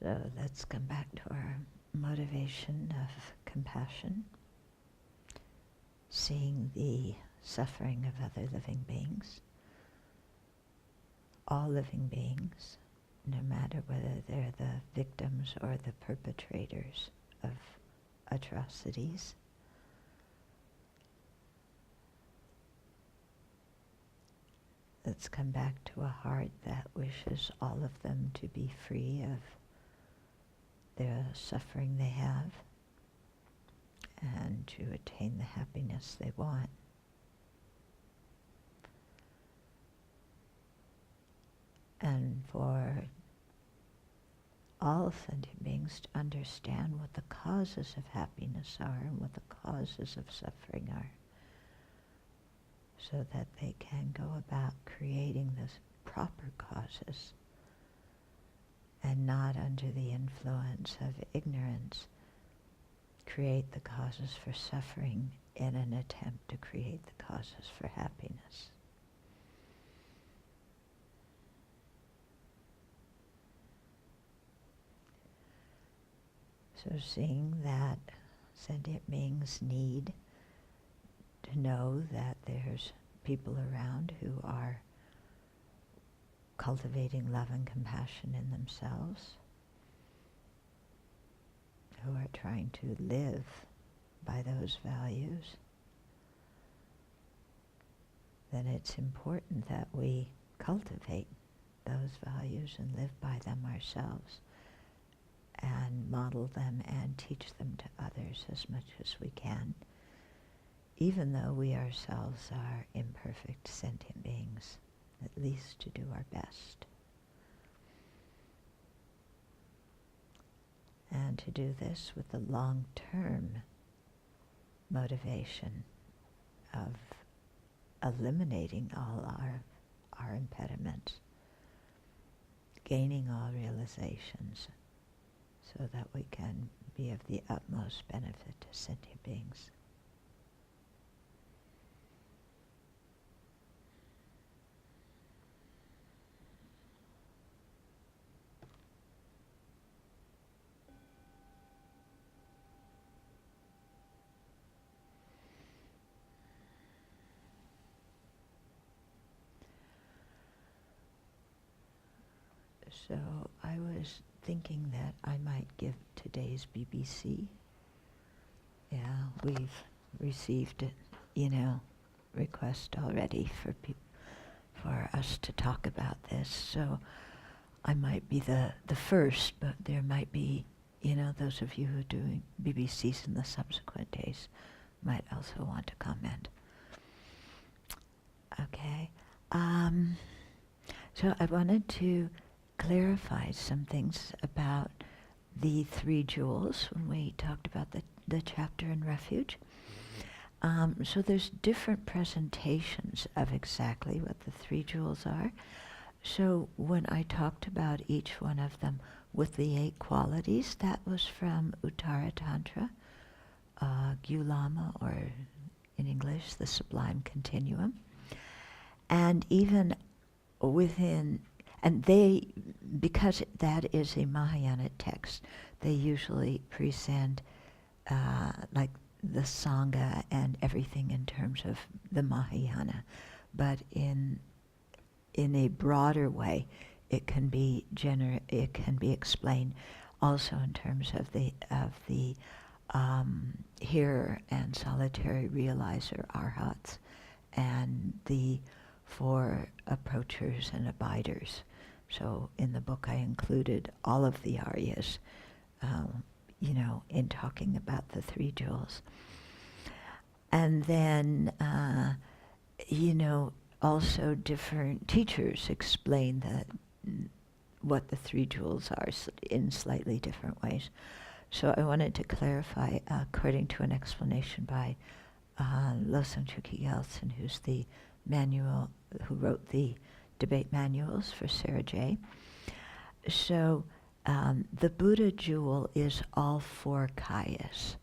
So let's come back to our motivation of compassion, seeing the suffering of other living beings, all living beings, no matter whether they're the victims or the perpetrators of atrocities. Let's come back to a heart that wishes all of them to be free of the suffering they have and to attain the happiness they want. And for all sentient beings to understand what the causes of happiness are and what the causes of suffering are, so that they can go about creating the proper causes and not under the influence of ignorance create the causes for suffering in an attempt to create the causes for happiness. So seeing that sentient beings need to know that there's people around who are cultivating love and compassion in themselves, who are trying to live by those values, then it's important that we cultivate those values and live by them ourselves and model them and teach them to others as much as we can, even though we ourselves are imperfect sentient beings, at least to do our best. And to do this with the long-term motivation of eliminating all our impediments, gaining all realizations, so that we can be of the utmost benefit to sentient beings. So I was thinking that I might give today's BBC. Yeah, we've received request already for us to talk about this. So I might be the first, but there might be, those of you who are doing BBCs in the subsequent days might also want to comment. Okay. So I wanted to clarify some things about the three jewels when we talked about the chapter in refuge. So there's different presentations of exactly what the three jewels are. So when I talked about each one of them with the 8 qualities, that was from Uttara Tantra, Gyu Lama, or in English, the Sublime Continuum. And even within, and they, because that is a Mahayana text, they usually present like the Sangha and everything in terms of the Mahayana. But in a broader way, it can be explained also in terms of the hearer and solitary realizer arhats, and the 4 approachers and abiders. So in the book I included all of the Aryas, in talking about the 3 jewels. And then, also different teachers explain what the 3 jewels are in slightly different ways. So I wanted to clarify, according to an explanation by Losang Chukyi Gyaltsen, who wrote the debate manuals for Sarah J. So the Buddha jewel is all 4 kayas.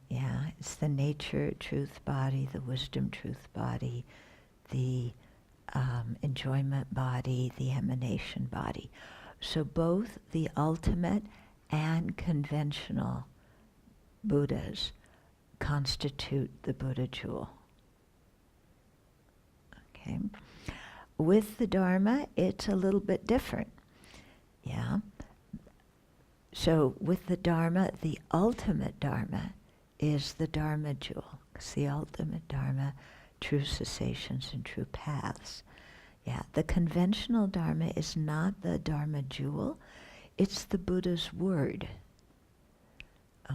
Yeah, it's the nature truth body, the wisdom truth body, the enjoyment body, the emanation body. So both the ultimate and conventional Buddhas constitute the Buddha jewel. Okay. With the Dharma, it's a little bit different. Yeah. So with the Dharma, the ultimate Dharma is the Dharma jewel. It's the ultimate Dharma, true cessations and true paths. Yeah, the conventional Dharma is not the Dharma jewel. It's the Buddha's word.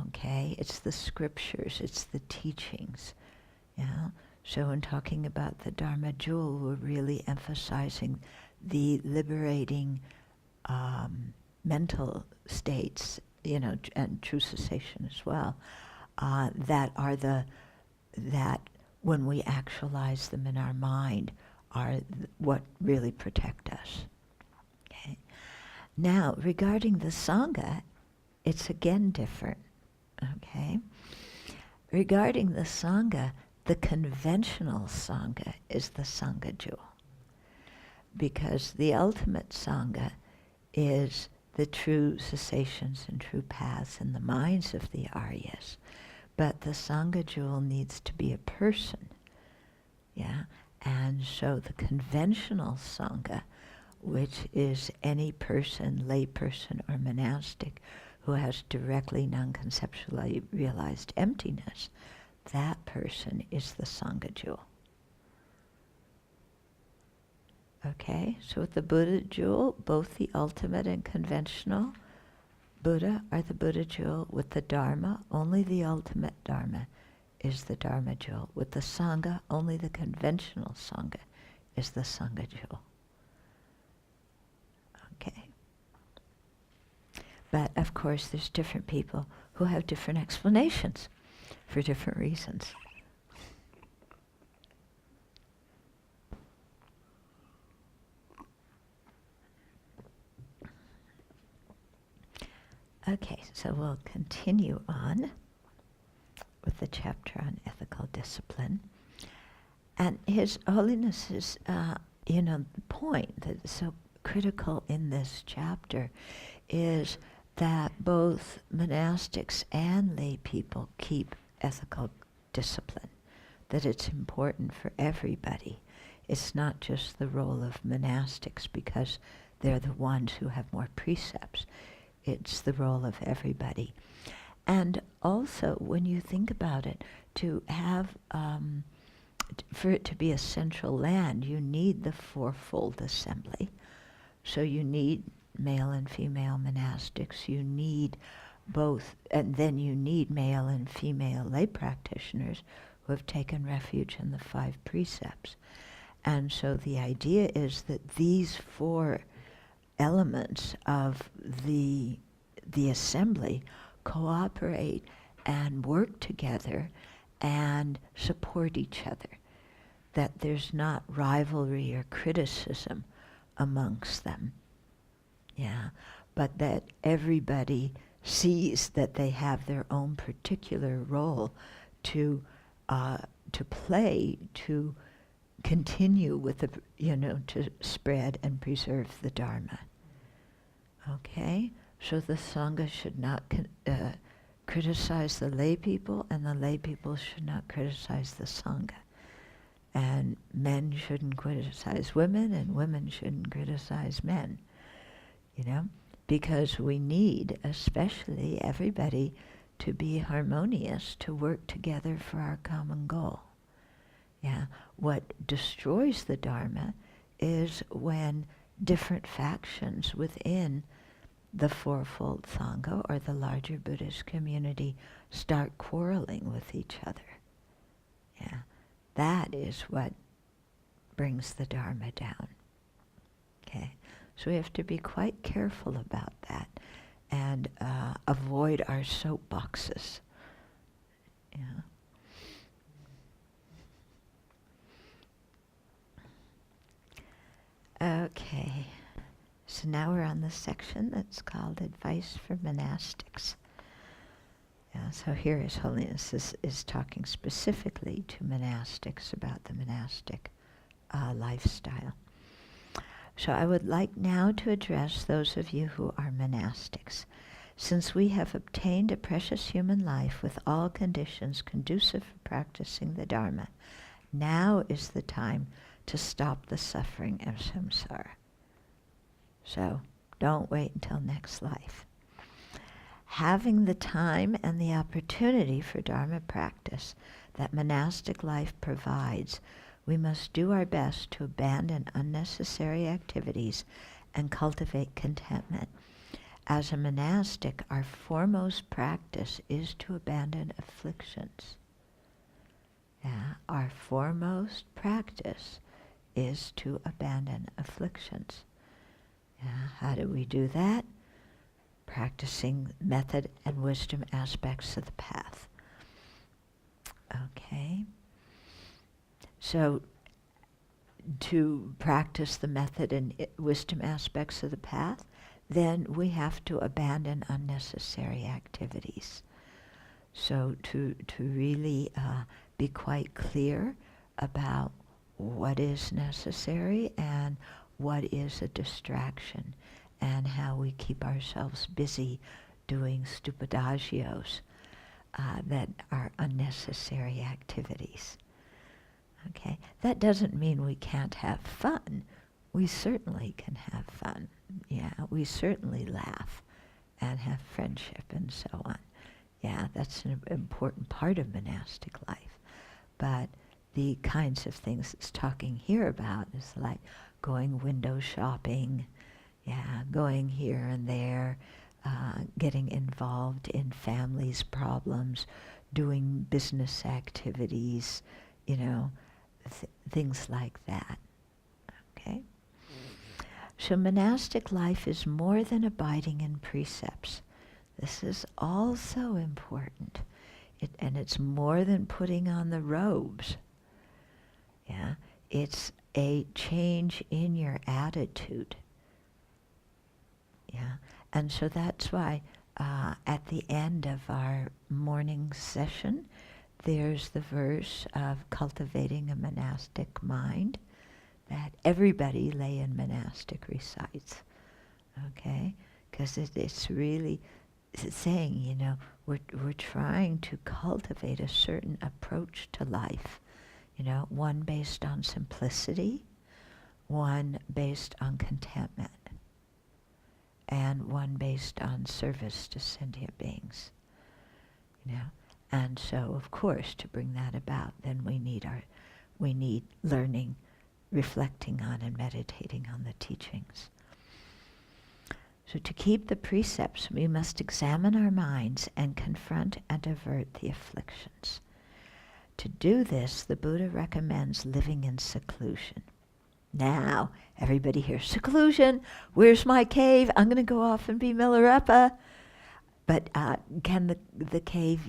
Okay, it's the scriptures, it's the teachings. Yeah. So in talking about the Dharma jewel, we're really emphasizing the liberating mental states, and true cessation as well, that when we actualize them in our mind are what really protect us. Okay. Now, regarding the Sangha, it's again different. Okay. Regarding the Sangha, the conventional Sangha is the Sangha jewel, because the ultimate Sangha is the true cessations and true paths in the minds of the Aryas. But the Sangha jewel needs to be a person. Yeah? And so the conventional Sangha, which is any person, lay person or monastic, who has directly non-conceptually realized emptiness, that person is the Sangha jewel. Okay, so with the Buddha jewel, both the ultimate and conventional Buddha are the Buddha jewel. With the Dharma, only the ultimate Dharma is the Dharma jewel. With the Sangha, only the conventional Sangha is the Sangha jewel. Okay. But of course, there's different people who have different explanations for different reasons. Okay, so we'll continue on with the chapter on ethical discipline. And His Holiness's, point that is so critical in this chapter is that both monastics and lay people keep ethical discipline, that it's important for everybody. It's not just the role of monastics because they're the ones who have more precepts. It's the role of everybody. And also, when you think about it, to have, for it to be a central land, you need the fourfold assembly. So you need male and female monastics, you need both, and then you need male and female lay practitioners who have taken refuge in the 5 precepts. And so the idea is that these 4 elements of the assembly cooperate and work together and support each other, that there's not rivalry or criticism amongst them, yeah, but that everybody sees that they have their own particular role to play, to continue with the, to spread and preserve the Dharma. Okay, so the Sangha should not criticize the lay people, and the lay people should not criticize the Sangha. And men shouldn't criticize women, and women shouldn't criticize men, because we need, especially everybody, to be harmonious, to work together for our common goal. Yeah, what destroys the Dharma is when different factions within the fourfold Sangha or the larger Buddhist community start quarreling with each other. Yeah, that is what brings the Dharma down. Okay, so we have to be quite careful about that and avoid our soapboxes. Yeah. Okay, so now we're on the section that's called Advice for Monastics. So here His Holiness is talking specifically to monastics about the monastic lifestyle. So I would like now to address those of you who are monastics. Since we have obtained a precious human life with all conditions conducive for practicing the Dharma, now is the time to stop the suffering of samsara. So don't wait until next life. Having the time and the opportunity for Dharma practice that monastic life provides, we must do our best to abandon unnecessary activities and cultivate contentment. As a monastic, our foremost practice is to abandon afflictions. Yeah, our foremost practice is to abandon afflictions. Yeah, how do we do that? Practicing method and wisdom aspects of the path. Okay. So to practice the method and wisdom aspects of the path, then we have to abandon unnecessary activities. So to really be quite clear about what is necessary and what is a distraction, and how we keep ourselves busy doing stupidagios that are unnecessary activities. Okay, that doesn't mean we can't have fun. We certainly can have fun. Yeah, we certainly laugh and have friendship and so on. Yeah, that's an important part of monastic life. But the kinds of things it's talking here about is like going window shopping, yeah, going here and there, getting involved in families' problems, doing business activities, things like that. Okay? So monastic life is more than abiding in precepts. This is also important. And it's more than putting on the robes. Yeah? It's a change in your attitude. Yeah? And so that's why at the end of our morning session, there's the verse of cultivating a monastic mind that everybody lay in monastic recites. Okay? Because it's really saying, we're trying to cultivate a certain approach to life. One based on simplicity, one based on contentment, and one based on service to sentient beings. And so, of course, to bring that about, then we need learning, reflecting on and meditating on the teachings. So to keep the precepts, we must examine our minds and confront and avert the afflictions. To do this, the Buddha recommends living in seclusion. Now, everybody here, seclusion, where's my cave? I'm going to go off and be Milarepa. But can the cave,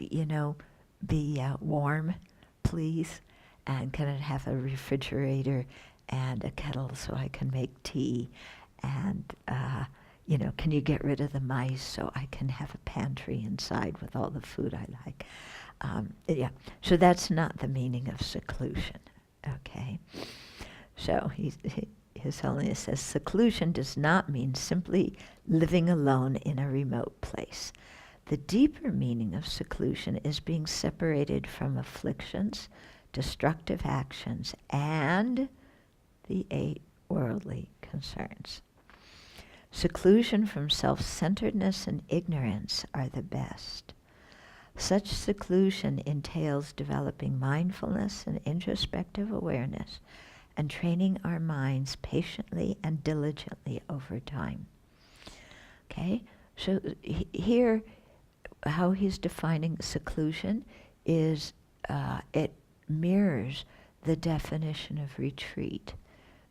be warm, please? And can it have a refrigerator and a kettle so I can make tea? And, can you get rid of the mice so I can have a pantry inside with all the food I like? So that's not the meaning of seclusion, okay? So His Holiness says, seclusion does not mean simply living alone in a remote place. The deeper meaning of seclusion is being separated from afflictions, destructive actions, and the 8 worldly concerns. Seclusion from self-centeredness and ignorance are the best. Such seclusion entails developing mindfulness and introspective awareness and training our minds patiently and diligently over time. Okay? So here, how he's defining seclusion is it mirrors the definition of retreat.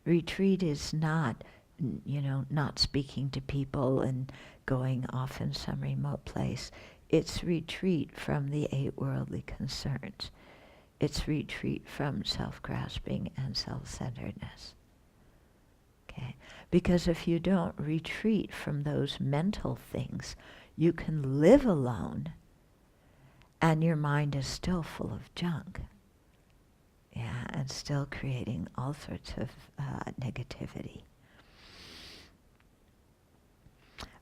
Retreat is not, not speaking to people and going off in some remote place. It's retreat from the 8 worldly concerns. It's retreat from self-grasping and self-centeredness. Okay? Because if you don't retreat from those mental things, you can live alone and your mind is still full of junk. Yeah, and still creating all sorts of negativity.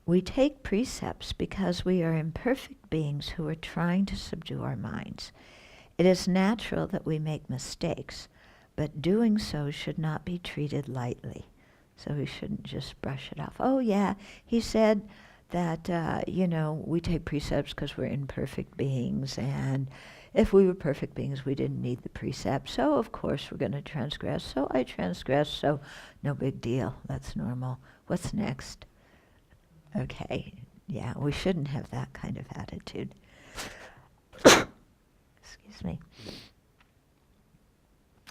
We take precepts because we are imperfect beings who are trying to subdue our minds. It is natural that we make mistakes, but doing so should not be treated lightly. So we shouldn't just brush it off. Oh yeah, he said that, we take precepts because we're imperfect beings, and if we were perfect beings, we didn't need the precepts. So of course we're going to transgress. So I transgress, so no big deal. That's normal. What's next? Okay, yeah, we shouldn't have that kind of attitude. Excuse me.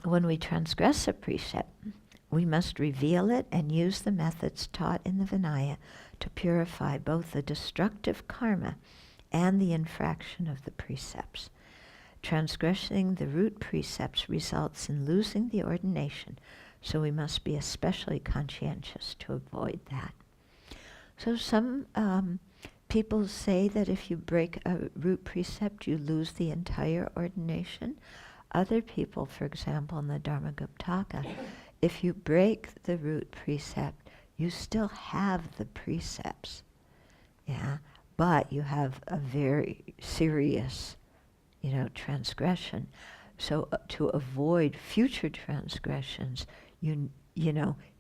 When we transgress a precept, we must reveal it and use the methods taught in the Vinaya to purify both the destructive karma and the infraction of the precepts. Transgressing the root precepts results in losing the ordination, so we must be especially conscientious to avoid that. So some people say that if you break a root precept, you lose the entire ordination. Other people, for example, in the Dharmaguptaka, if you break the root precept, you still have the precepts, yeah, but you have a very serious, transgression. So to avoid future transgressions,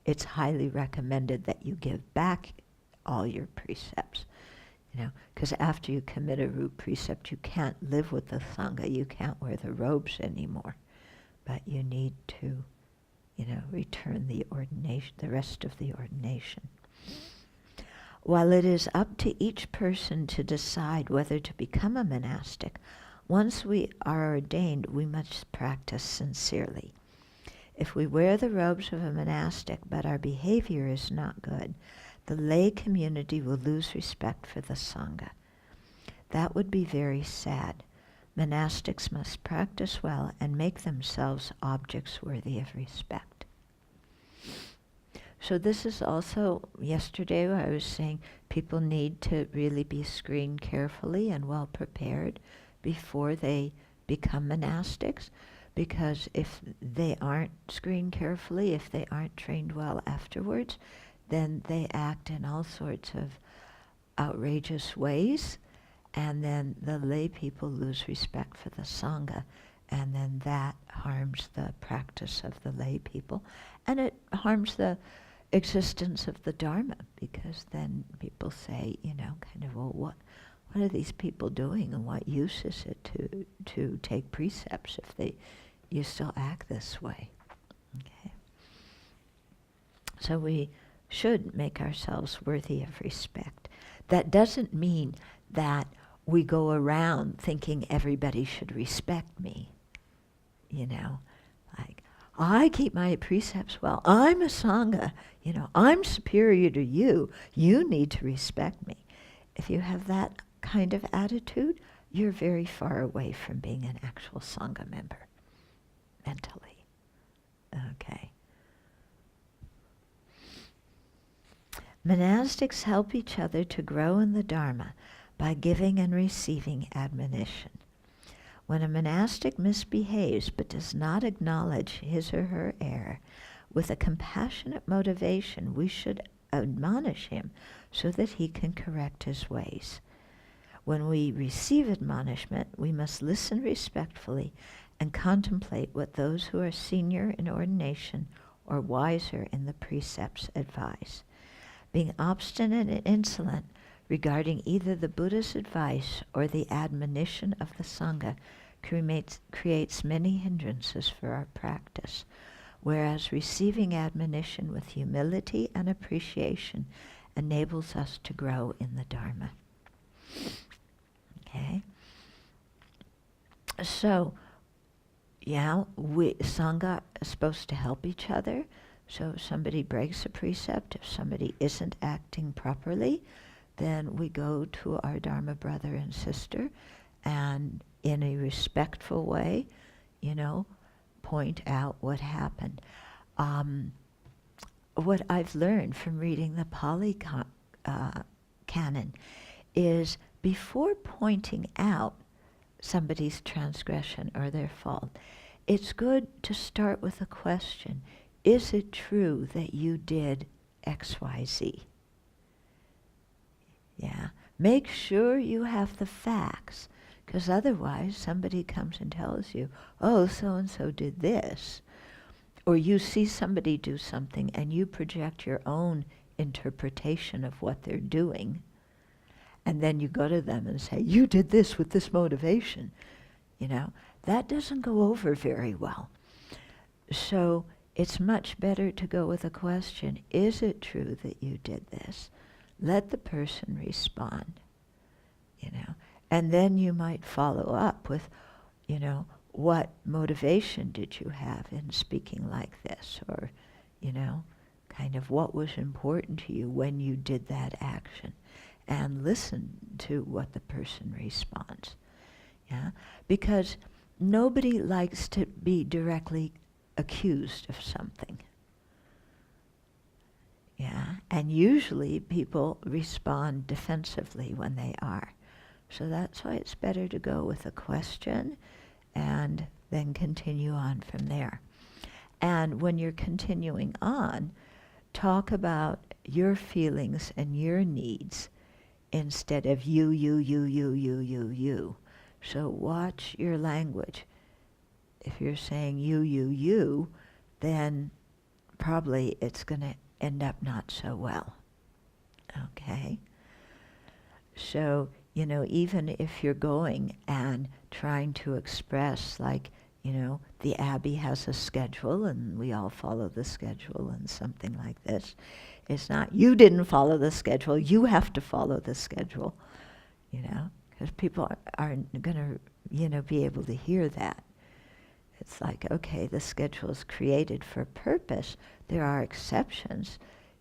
it's highly recommended that you give back all your precepts, because after you commit a root precept, you can't live with the Sangha, you can't wear the robes anymore, but you need to, return the ordination, the rest of the ordination. While it is up to each person to decide whether to become a monastic, once we are ordained, we must practice sincerely. If we wear the robes of a monastic, but our behavior is not good, the lay community will lose respect for the Sangha. That would be very sad. Monastics must practice well and make themselves objects worthy of respect. So this is also, yesterday I was saying, people need to really be screened carefully and well prepared before they become monastics, because if they aren't screened carefully, if they aren't trained well afterwards, then they act in all sorts of outrageous ways, and then the lay people lose respect for the Sangha, and then that harms the practice of the lay people, and it harms the existence of the Dharma, because then people say, well, what are these people doing, and what use is it to take precepts if you still act this way? Okay. So we should make ourselves worthy of respect. That doesn't mean that we go around thinking everybody should respect me. Like, I keep my precepts well. I'm a Sangha. I'm superior to you. You need to respect me. If you have that kind of attitude, you're very far away from being an actual Sangha member, mentally. Okay. Monastics help each other to grow in the Dharma by giving and receiving admonition. When a monastic misbehaves but does not acknowledge his or her error, with a compassionate motivation, we should admonish him so that he can correct his ways. When we receive admonishment, we must listen respectfully and contemplate what those who are senior in ordination or wiser in the precepts advise. Being obstinate and insolent regarding either the Buddha's advice or the admonition of the Sangha creates many hindrances for our practice, whereas receiving admonition with humility and appreciation enables us to grow in the Dharma. Okay? So, Sangha is supposed to help each other. So if somebody breaks a precept, if somebody isn't acting properly, then we go to our Dharma brother and sister and in a respectful way, point out what happened. What I've learned from reading the Pali canon is before pointing out somebody's transgression or their fault, it's good to start with a question. Is it true that you did X, Y, Z? Yeah. Make sure you have the facts, because otherwise somebody comes and tells you, oh, so-and-so did this. Or you see somebody do something and you project your own interpretation of what they're doing. And then you go to them and say, you did this with this motivation. You know, that doesn't go over very well. So it's much better to go with a question. Is it true that you did this? Let the person respond, you know. And then you might follow up with, you know, what motivation did you have in speaking like this? Or, you know, kind of what was important to you when you did that action? And listen to what the person responds. Yeah? Because nobody likes to be directly accused of something. Yeah? And usually people respond defensively when they are. So that's why it's better to go with a question and then continue on from there. And when you're continuing on, talk about your feelings and your needs instead of you. So watch your language. If you're saying you, then probably it's going to end up not so well. Okay? So, you know, even if you're going and trying to express, like, you know, the Abbey has a schedule and we all follow the schedule and something like this. It's not, you didn't follow the schedule, you have to follow the schedule, you know, because people aren't going to, you know, be able to hear that. It's like, okay, the schedule is created for a purpose. There are exceptions,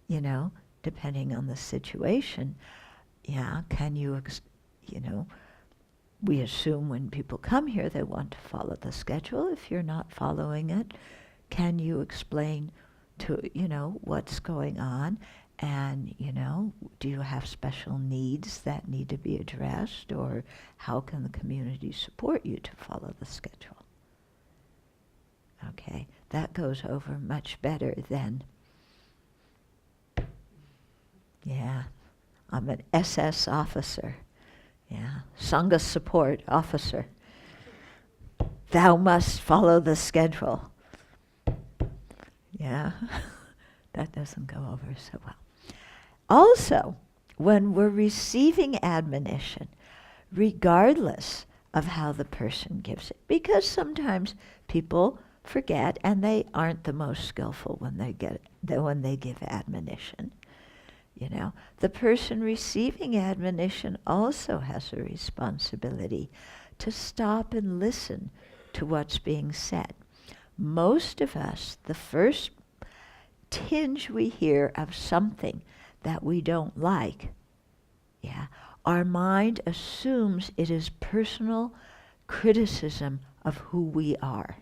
you know, depending on the situation. Yeah, can you, you know, we assume when people come here they want to follow the schedule. If you're not following it, can you explain to, you know, what's going on? And, you know, do you have special needs that need to be addressed? Or how can the community support you to follow the schedule? Okay, that goes over much better than, yeah, I'm an SS officer. Yeah, Sangha support officer. Thou must follow the schedule. Yeah, that doesn't go over so well. Also, when we're receiving admonition, regardless of how the person gives it, because sometimes people forget and they aren't the most skillful when they give admonition. You know, the person receiving admonition also has a responsibility to stop and listen to what's being said. Most of us, the first tinge we hear of something that we don't like, yeah, our mind assumes it is personal criticism of who we are.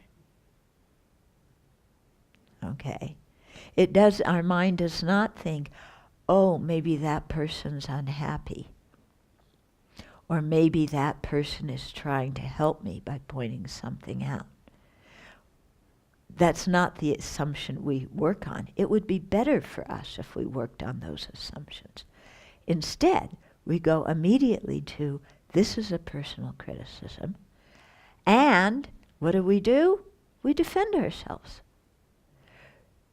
Okay? Our mind does not think, oh, maybe that person's unhappy. Or maybe that person is trying to help me by pointing something out. That's not the assumption we work on. It would be better for us if we worked on those assumptions. Instead, we go immediately to, this is a personal criticism. And what do? We defend ourselves.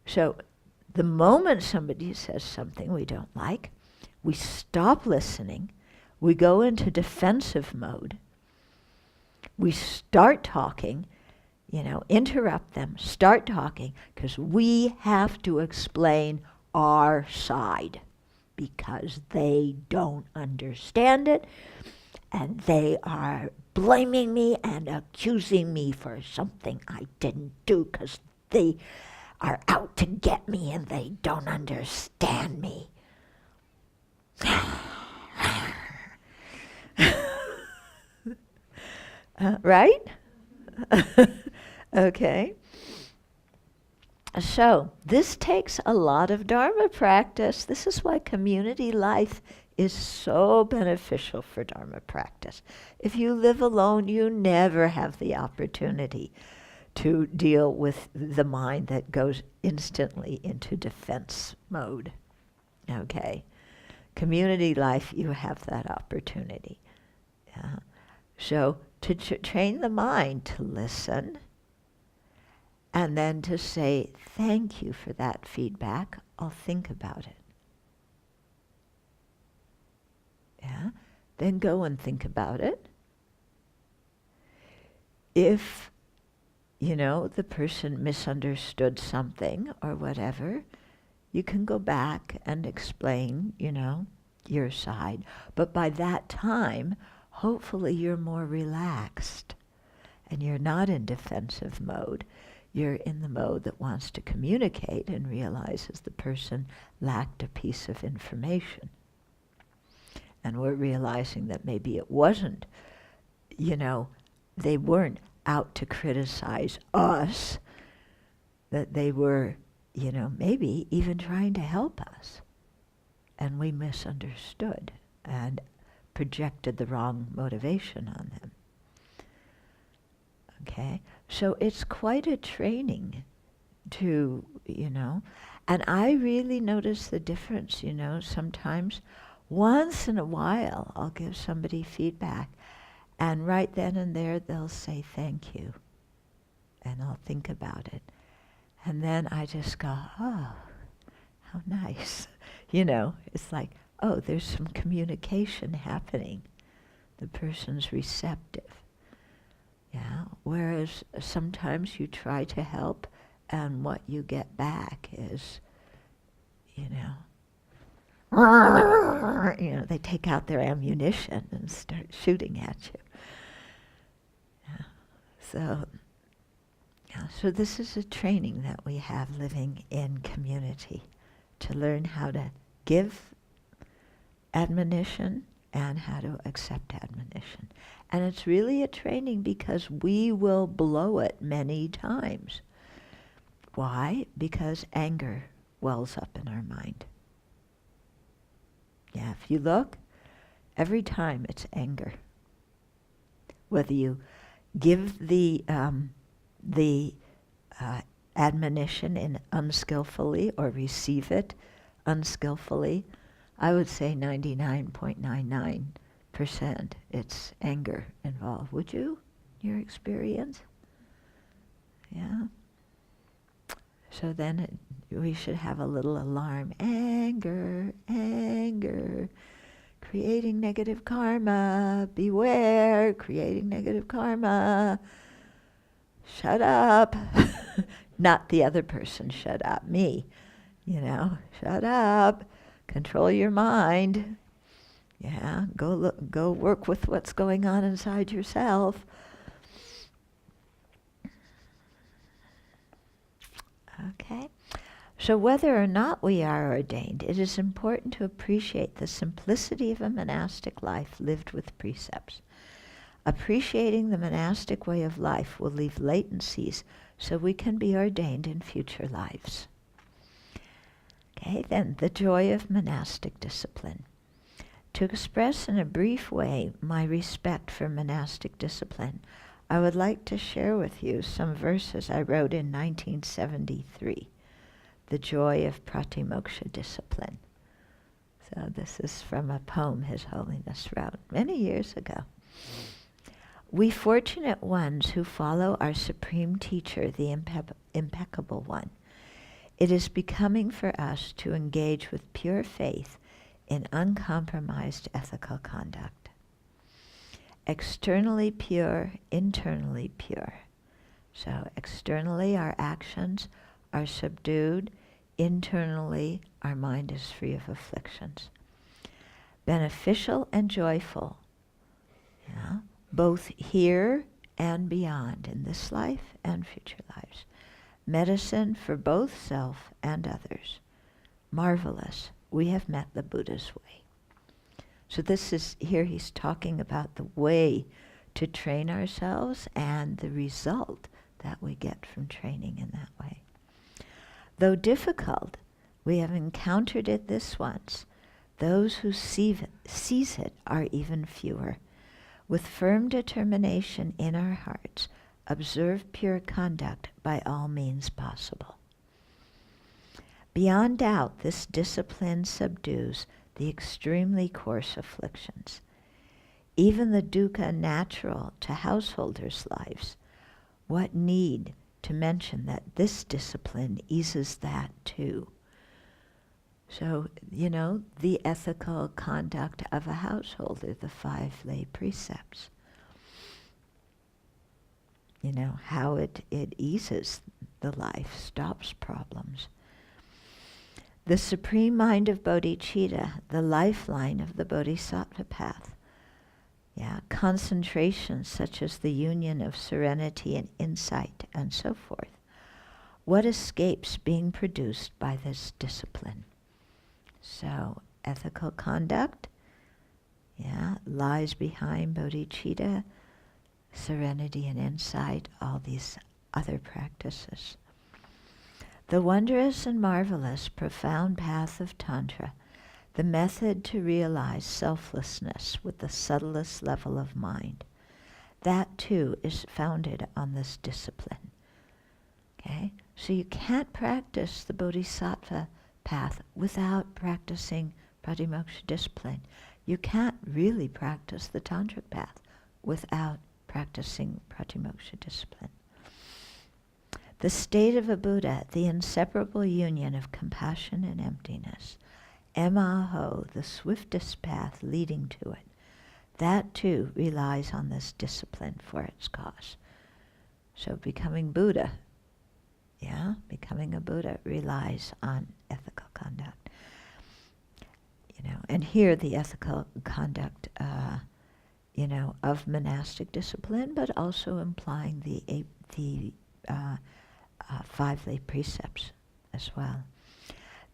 So the moment somebody says something we don't like, we stop listening, we go into defensive mode, we start talking, you know, interrupt them, start talking, because we have to explain our side, because they don't understand it, and they are blaming me and accusing me for something I didn't do, because they are out to get me and they don't understand me. Right? Okay. So this takes a lot of Dharma practice. This is why community life is so beneficial for Dharma practice. If you live alone, you never have the opportunity to deal with the mind that goes instantly into defense mode. Okay? Community life, you have that opportunity. Yeah. So to train the mind to listen, and then to say, thank you for that feedback, I'll think about it. Yeah? Then go and think about it. If, the person misunderstood something or whatever, you can go back and explain, your side. But by that time, hopefully you're more relaxed and you're not in defensive mode. You're in the mode that wants to communicate and realizes the person lacked a piece of information. And we're realizing that maybe it wasn't, they weren't out to criticize us, that they were, maybe even trying to help us. And we misunderstood and projected the wrong motivation on them. Okay? So it's quite a training to, and I really notice the difference, sometimes once in a while I'll give somebody feedback and right then and there they'll say thank you and I'll think about it. And then I just go, oh, how nice. It's like, oh, there's some communication happening. The person's receptive. Yeah. Whereas sometimes you try to help and what you get back is, they take out their ammunition and start shooting at you. Yeah. So this is a training that we have living in community, to learn how to give admonition and how to accept admonition. And it's really a training because we will blow it many times. Why? Because anger wells up in our mind. Yeah, if you look, every time it's anger. Whether you give the admonition in unskillfully or receive it unskillfully, I would say 99.99% it's anger involved. Would you? Your experience? Yeah. So then we should have a little alarm. Anger, anger, creating negative karma. Beware, creating negative karma. Shut up. Not the other person, shut up. Me. Shut up. Control your mind. Yeah, go work with what's going on inside yourself. Okay. So whether or not we are ordained, it is important to appreciate the simplicity of a monastic life lived with precepts. Appreciating the monastic way of life will leave latencies so we can be ordained in future lives. Okay, then the joy of monastic discipline. To express in a brief way my respect for monastic discipline, I would like to share with you some verses I wrote in 1973, The Joy of Pratimoksha Discipline. So this is from a poem His Holiness wrote many years ago. We fortunate ones who follow our Supreme Teacher, the Impeccable One, it is becoming for us to engage with pure faith in uncompromised ethical conduct. Externally pure, internally pure. So externally our actions are subdued, internally our mind is free of afflictions. Beneficial and joyful, both here and beyond, in this life and future lives. Medicine for both self and others. Marvelous. We have met the Buddha's way. So this is, here he's talking about the way to train ourselves and the result that we get from training in that way. Though difficult, we have encountered it this once. Those who seize it are even fewer. With firm determination in our hearts, observe pure conduct by all means possible. Beyond doubt, this discipline subdues the extremely coarse afflictions, even the dukkha natural to householders' lives. What need to mention that this discipline eases that too? So, the ethical conduct of a householder, the 5 lay precepts. How it eases the life, stops problems. The supreme mind of bodhicitta, the lifeline of the bodhisattva path. Concentration such as the union of serenity and insight and so forth. What escapes being produced by this discipline? So, ethical conduct, lies behind bodhicitta, serenity and insight, all these other practices. The wondrous and marvelous profound path of Tantra, the method to realize selflessness with the subtlest level of mind, that too is founded on this discipline. Okay? So you can't practice the bodhisattva path without practicing pratimoksha discipline. You can't really practice the tantric path without practicing pratimoksha discipline. The state of a Buddha, the inseparable union of compassion and emptiness, emaho, the swiftest path leading to it, that too relies on this discipline for its cause. So becoming Buddha, becoming a Buddha relies on ethical conduct. And here the ethical conduct, of monastic discipline, but also implying the 5 lay precepts as well.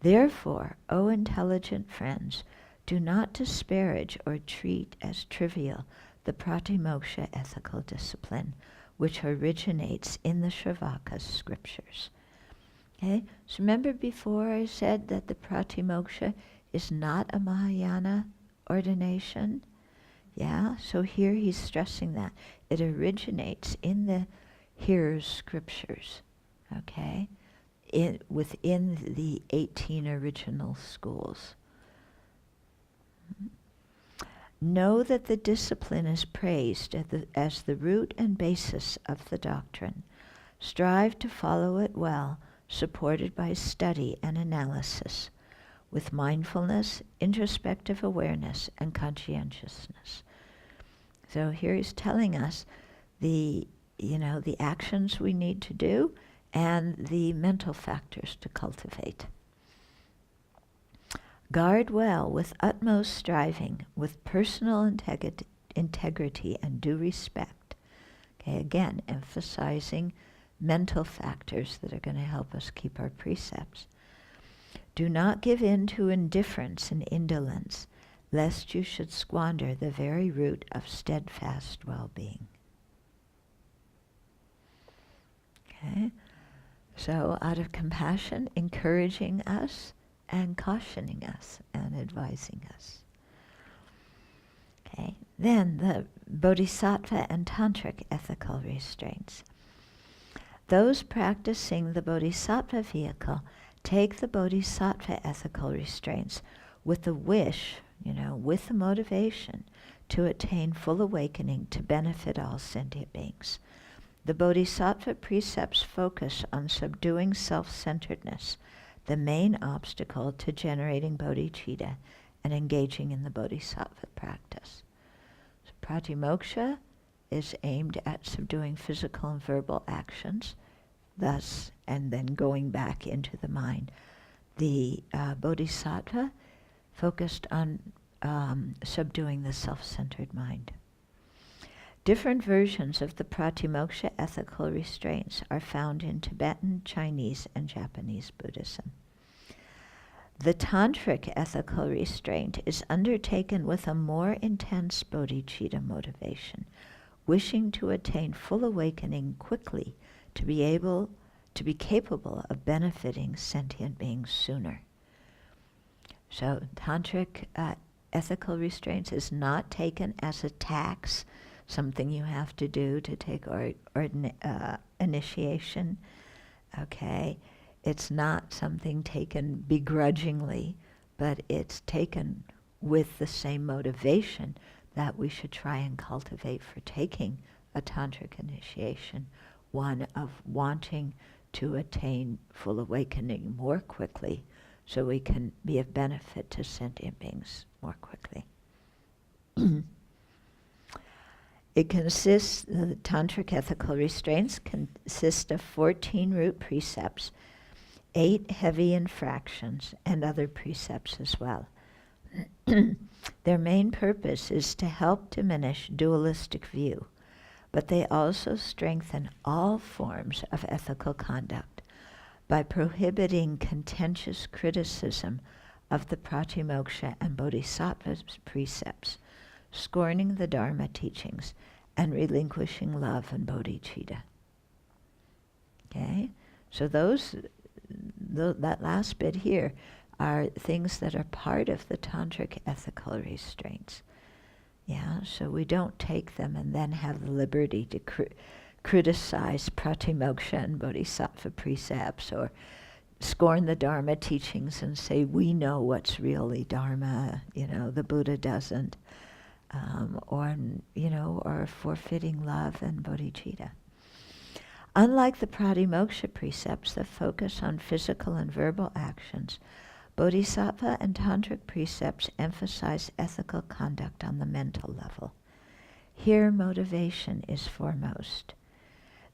Therefore, O intelligent friends, do not disparage or treat as trivial the pratimoksha ethical discipline, which originates in the Sravaka scriptures. Okay? So remember before I said that the pratimoksha is not a Mahayana ordination? So here he's stressing that. It originates in the hearer's scriptures, okay? Within the 18 original schools. Know that the discipline is praised as the root and basis of the doctrine. Strive to follow it well, supported by study and analysis, with mindfulness, introspective awareness, and conscientiousness. So here he's telling us the actions we need to do and the mental factors to cultivate. Guard well with utmost striving, with personal integrity and due respect. Okay, again, emphasizing mental factors that are going to help us keep our precepts. Do not give in to indifference and indolence, lest you should squander the very root of steadfast well-being. Okay? So out of compassion, encouraging us and cautioning us and advising us. Okay? Then the bodhisattva and tantric ethical restraints. Those practicing the bodhisattva vehicle take the bodhisattva ethical restraints with the wish, with the motivation to attain full awakening to benefit all sentient beings. The bodhisattva precepts focus on subduing self-centeredness, the main obstacle to generating bodhicitta and engaging in the bodhisattva practice. So pratimoksha is aimed at subduing physical and verbal actions, thus, and then going back into the mind. The bodhisattva focused on subduing the self-centered mind. Different versions of the pratimoksha ethical restraints are found in Tibetan, Chinese, and Japanese Buddhism. The tantric ethical restraint is undertaken with a more intense bodhicitta motivation, wishing to attain full awakening quickly to be capable of benefiting sentient beings sooner. So tantric ethical restraints is not taken as a tax, something you have to do to take initiation. Okay, it's not something taken begrudgingly, but it's taken with the same motivation that we should try and cultivate for taking a tantric initiation, one of wanting to attain full awakening more quickly so we can be of benefit to sentient beings more quickly. It consists, the tantric ethical restraints consist of 14 root precepts, 8 heavy infractions, and other precepts as well. Their main purpose is to help diminish dualistic view, but they also strengthen all forms of ethical conduct by prohibiting contentious criticism of the Pratimoksha and Bodhisattva precepts, scorning the Dharma teachings, and relinquishing love and bodhicitta. Okay? So that last bit here are things that are part of the tantric ethical restraints. Yeah, so we don't take them and then have the liberty to criticize Pratimoksha and Bodhisattva precepts, or scorn the Dharma teachings and say we know what's really Dharma, the Buddha doesn't, or forfeiting love and bodhicitta. Unlike the Pratimoksha precepts that focus on physical and verbal actions, Bodhisattva and Tantric precepts emphasize ethical conduct on the mental level. Here, motivation is foremost.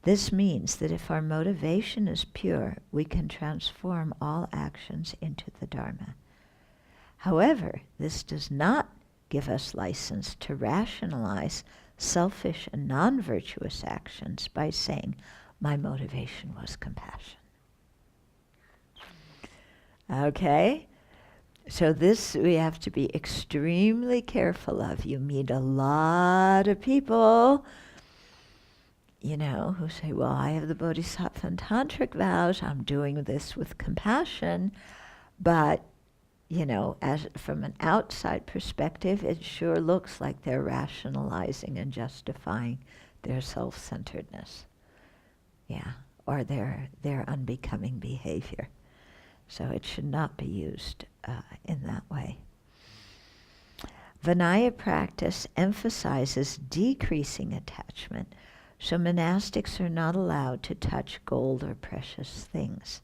This means that if our motivation is pure, we can transform all actions into the Dharma. However, this does not give us license to rationalize selfish and non-virtuous actions by saying, my motivation was compassion. Okay? So this we have to be extremely careful of. You meet a lot of people, who say, well, I have the Bodhisattva and Tantric vows, I'm doing this with compassion, but, as from an outside perspective, it sure looks like they're rationalizing and justifying their self-centeredness. Yeah, or their unbecoming behavior. So it should not be used in that way. Vinaya practice emphasizes decreasing attachment, so monastics are not allowed to touch gold or precious things.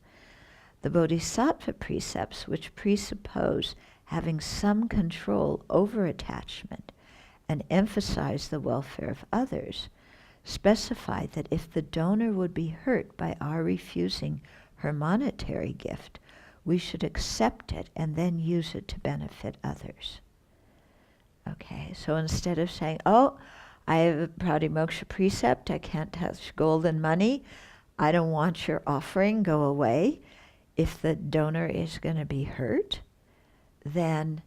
The Bodhisattva precepts, which presuppose having some control over attachment and emphasize the welfare of others, specify that if the donor would be hurt by our refusing her monetary gift, we should accept it and then use it to benefit others. Okay, so instead of saying, oh, I have a Pratimoksha precept, I can't touch gold and money, I don't want your offering, go away. If the donor is going to be hurt, then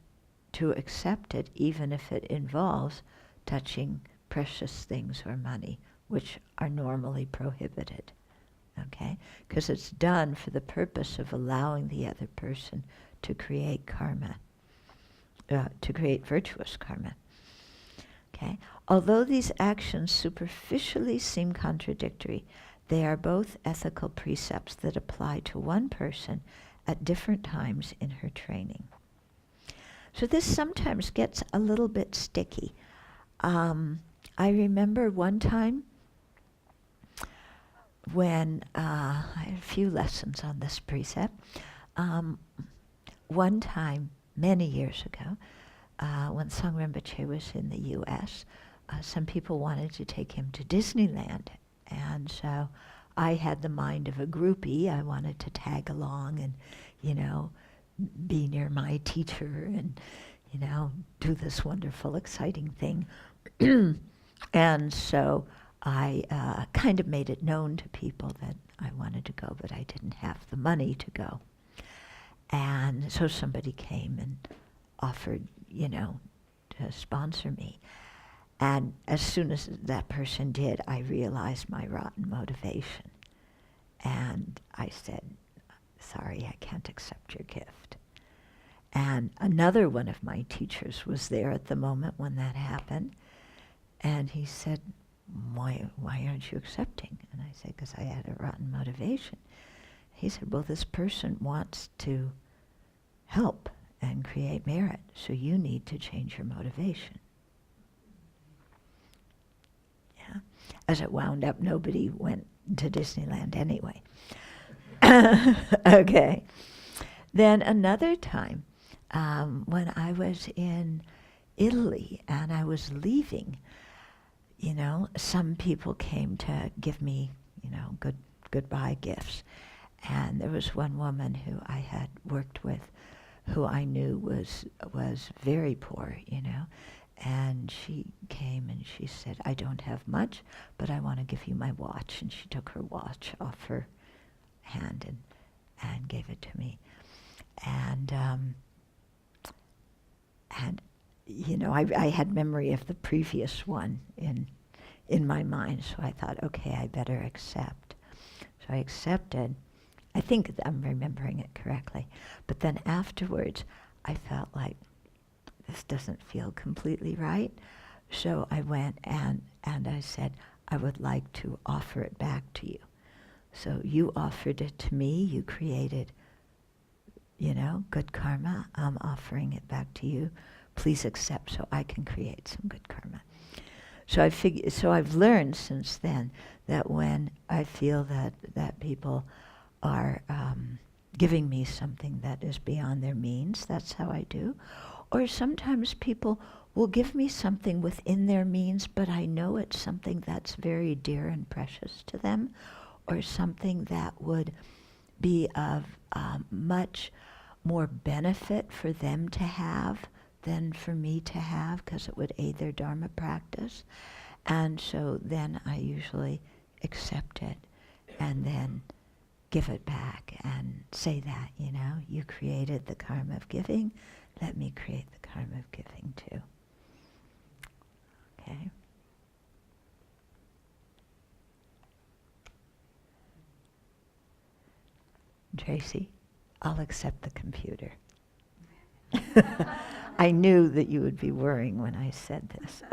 to accept it, even if it involves touching precious things or money, which are normally prohibited. Okay? Because it's done for the purpose of allowing the other person to create karma, to create virtuous karma. Okay? Although these actions superficially seem contradictory, they are both ethical precepts that apply to one person at different times in her training. So this sometimes gets a little bit sticky. I remember one time when I had a few lessons on this precept. One time, many years ago, when Sangha Rinpoche was in the U.S., some people wanted to take him to Disneyland. And so I had the mind of a groupie. I wanted to tag along and, be near my teacher and, do this wonderful, exciting thing. And so I kind of made it known to people that I wanted to go, but I didn't have the money to go. And so somebody came and offered, to sponsor me. And as soon as that person did, I realized my rotten motivation. And I said, sorry, I can't accept your gift. And another one of my teachers was there at the moment when that happened. And he said, why aren't you accepting? And I said, because I had a rotten motivation. He said, well, this person wants to help and create merit. So you need to change your motivation. Yeah. As it wound up, nobody went to Disneyland anyway. Okay. Then another time, when I was in Italy and I was leaving, some people came to give me, goodbye gifts. And there was one woman who I had worked with who I knew was very poor, and she came and she said, I don't have much, but I want to give you my watch. And she took her watch off her hand and gave it to me. And I had memory of the previous one in my mind, so I thought, okay, I better accept. So I accepted. I think I'm remembering it correctly. But then afterwards, I felt like this doesn't feel completely right. So I went and I said, I would like to offer it back to you. So you offered it to me, you created, good karma. I'm offering it back to you. Please accept so I can create some good karma. So I've learned since then that when I feel that people are giving me something that is beyond their means, that's how I do. Or sometimes people will give me something within their means, but I know it's something that's very dear and precious to them, or something that would be of much more benefit for them to have than for me to have, because it would aid their Dharma practice. And so then I usually accept it and then give it back and say that, you created the karma of giving, let me create the karma of giving too. Okay? Tracy, I'll accept the computer. I knew that you would be worrying when I said this.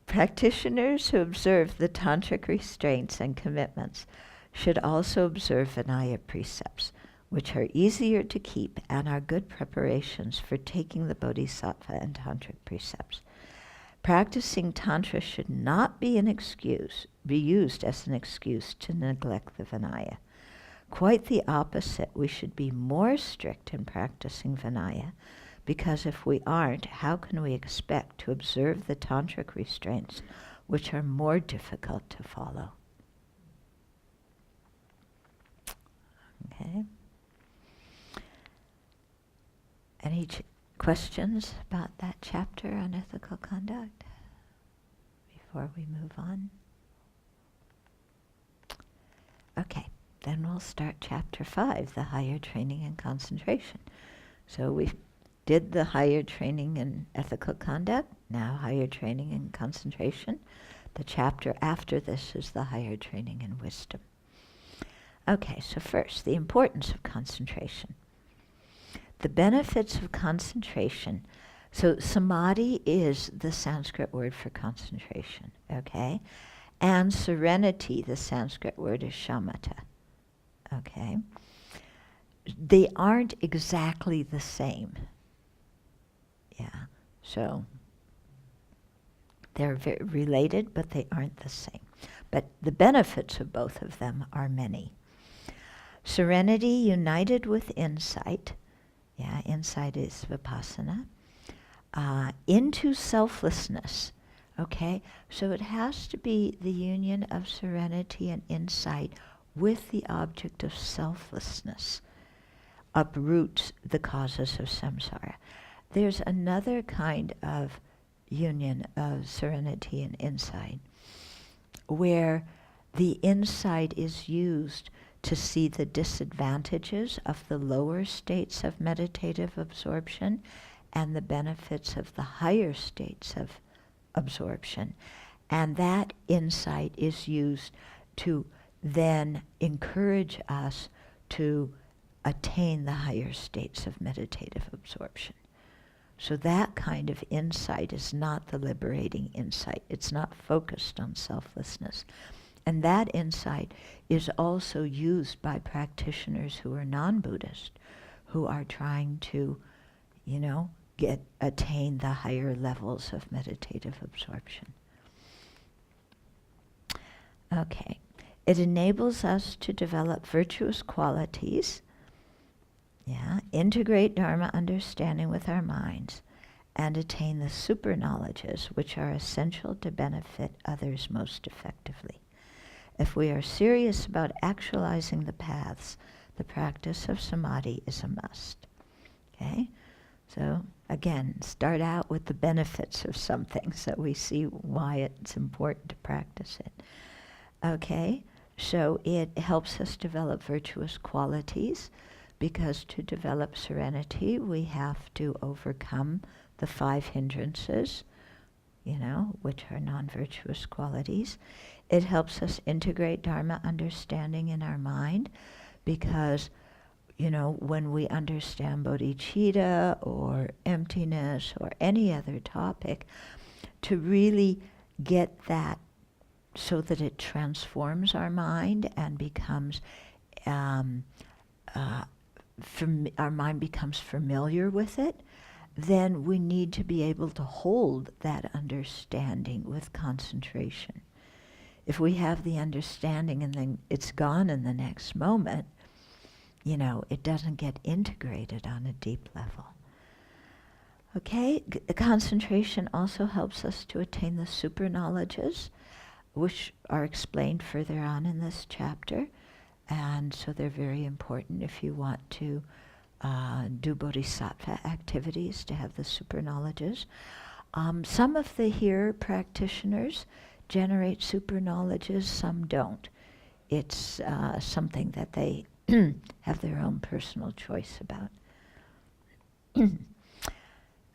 Practitioners who observe the tantric restraints and commitments should also observe Vinaya precepts, which are easier to keep and are good preparations for taking the bodhisattva and tantric precepts. Practicing tantra should not be used as an excuse to neglect the Vinaya. Quite the opposite, we should be more strict in practicing Vinaya, because if we aren't, how can we expect to observe the tantric restraints, which are more difficult to follow? Okay. Any questions about that chapter on ethical conduct before we move on? Okay, then we'll start chapter 5, the higher training and concentration. So we did the higher training in ethical conduct, now higher training in concentration. The chapter after this is the higher training in wisdom. Okay, so first, the importance of concentration. The benefits of concentration. So samadhi is the Sanskrit word for concentration, okay? And serenity, the Sanskrit word is shamatha, okay? They aren't exactly the same. Yeah, so they're related, but they aren't the same. But the benefits of both of them are many. Serenity united with insight. Yeah, insight is vipassana. Into selflessness. Okay, so it has to be the union of serenity and insight with the object of selflessness. Uproots the causes of samsara. There's another kind of union of serenity and insight where the insight is used to see the disadvantages of the lower states of meditative absorption and the benefits of the higher states of absorption. And that insight is used to then encourage us to attain the higher states of meditative absorption. So that kind of insight is not the liberating insight. It's not focused on selflessness. And that insight is also used by practitioners who are non-Buddhist, who are trying to, attain the higher levels of meditative absorption. Okay. It enables us to develop virtuous qualities, integrate Dharma understanding with our minds, and attain the super knowledges which are essential to benefit others most effectively. If we are serious about actualizing the paths, the practice of samadhi is a must. Okay? So, again, start out with the benefits of something so we see why it's important to practice it. Okay? So it helps us develop virtuous qualities, because to develop serenity, we have to overcome the 5 hindrances, which are non-virtuous qualities. It helps us integrate Dharma understanding in our mind, because, when we understand bodhicitta or emptiness or any other topic, to really get that so that it transforms our mind and becomes, our mind becomes familiar with it, then we need to be able to hold that understanding with concentration. If we have the understanding and then it's gone in the next moment, it doesn't get integrated on a deep level. Okay, concentration also helps us to attain the super knowledges, which are explained further on in this chapter, and so they're very important if you want to do bodhisattva activities, to have the super knowledges. Some of the here practitioners generate super knowledges, some don't. It's something that they have their own personal choice about.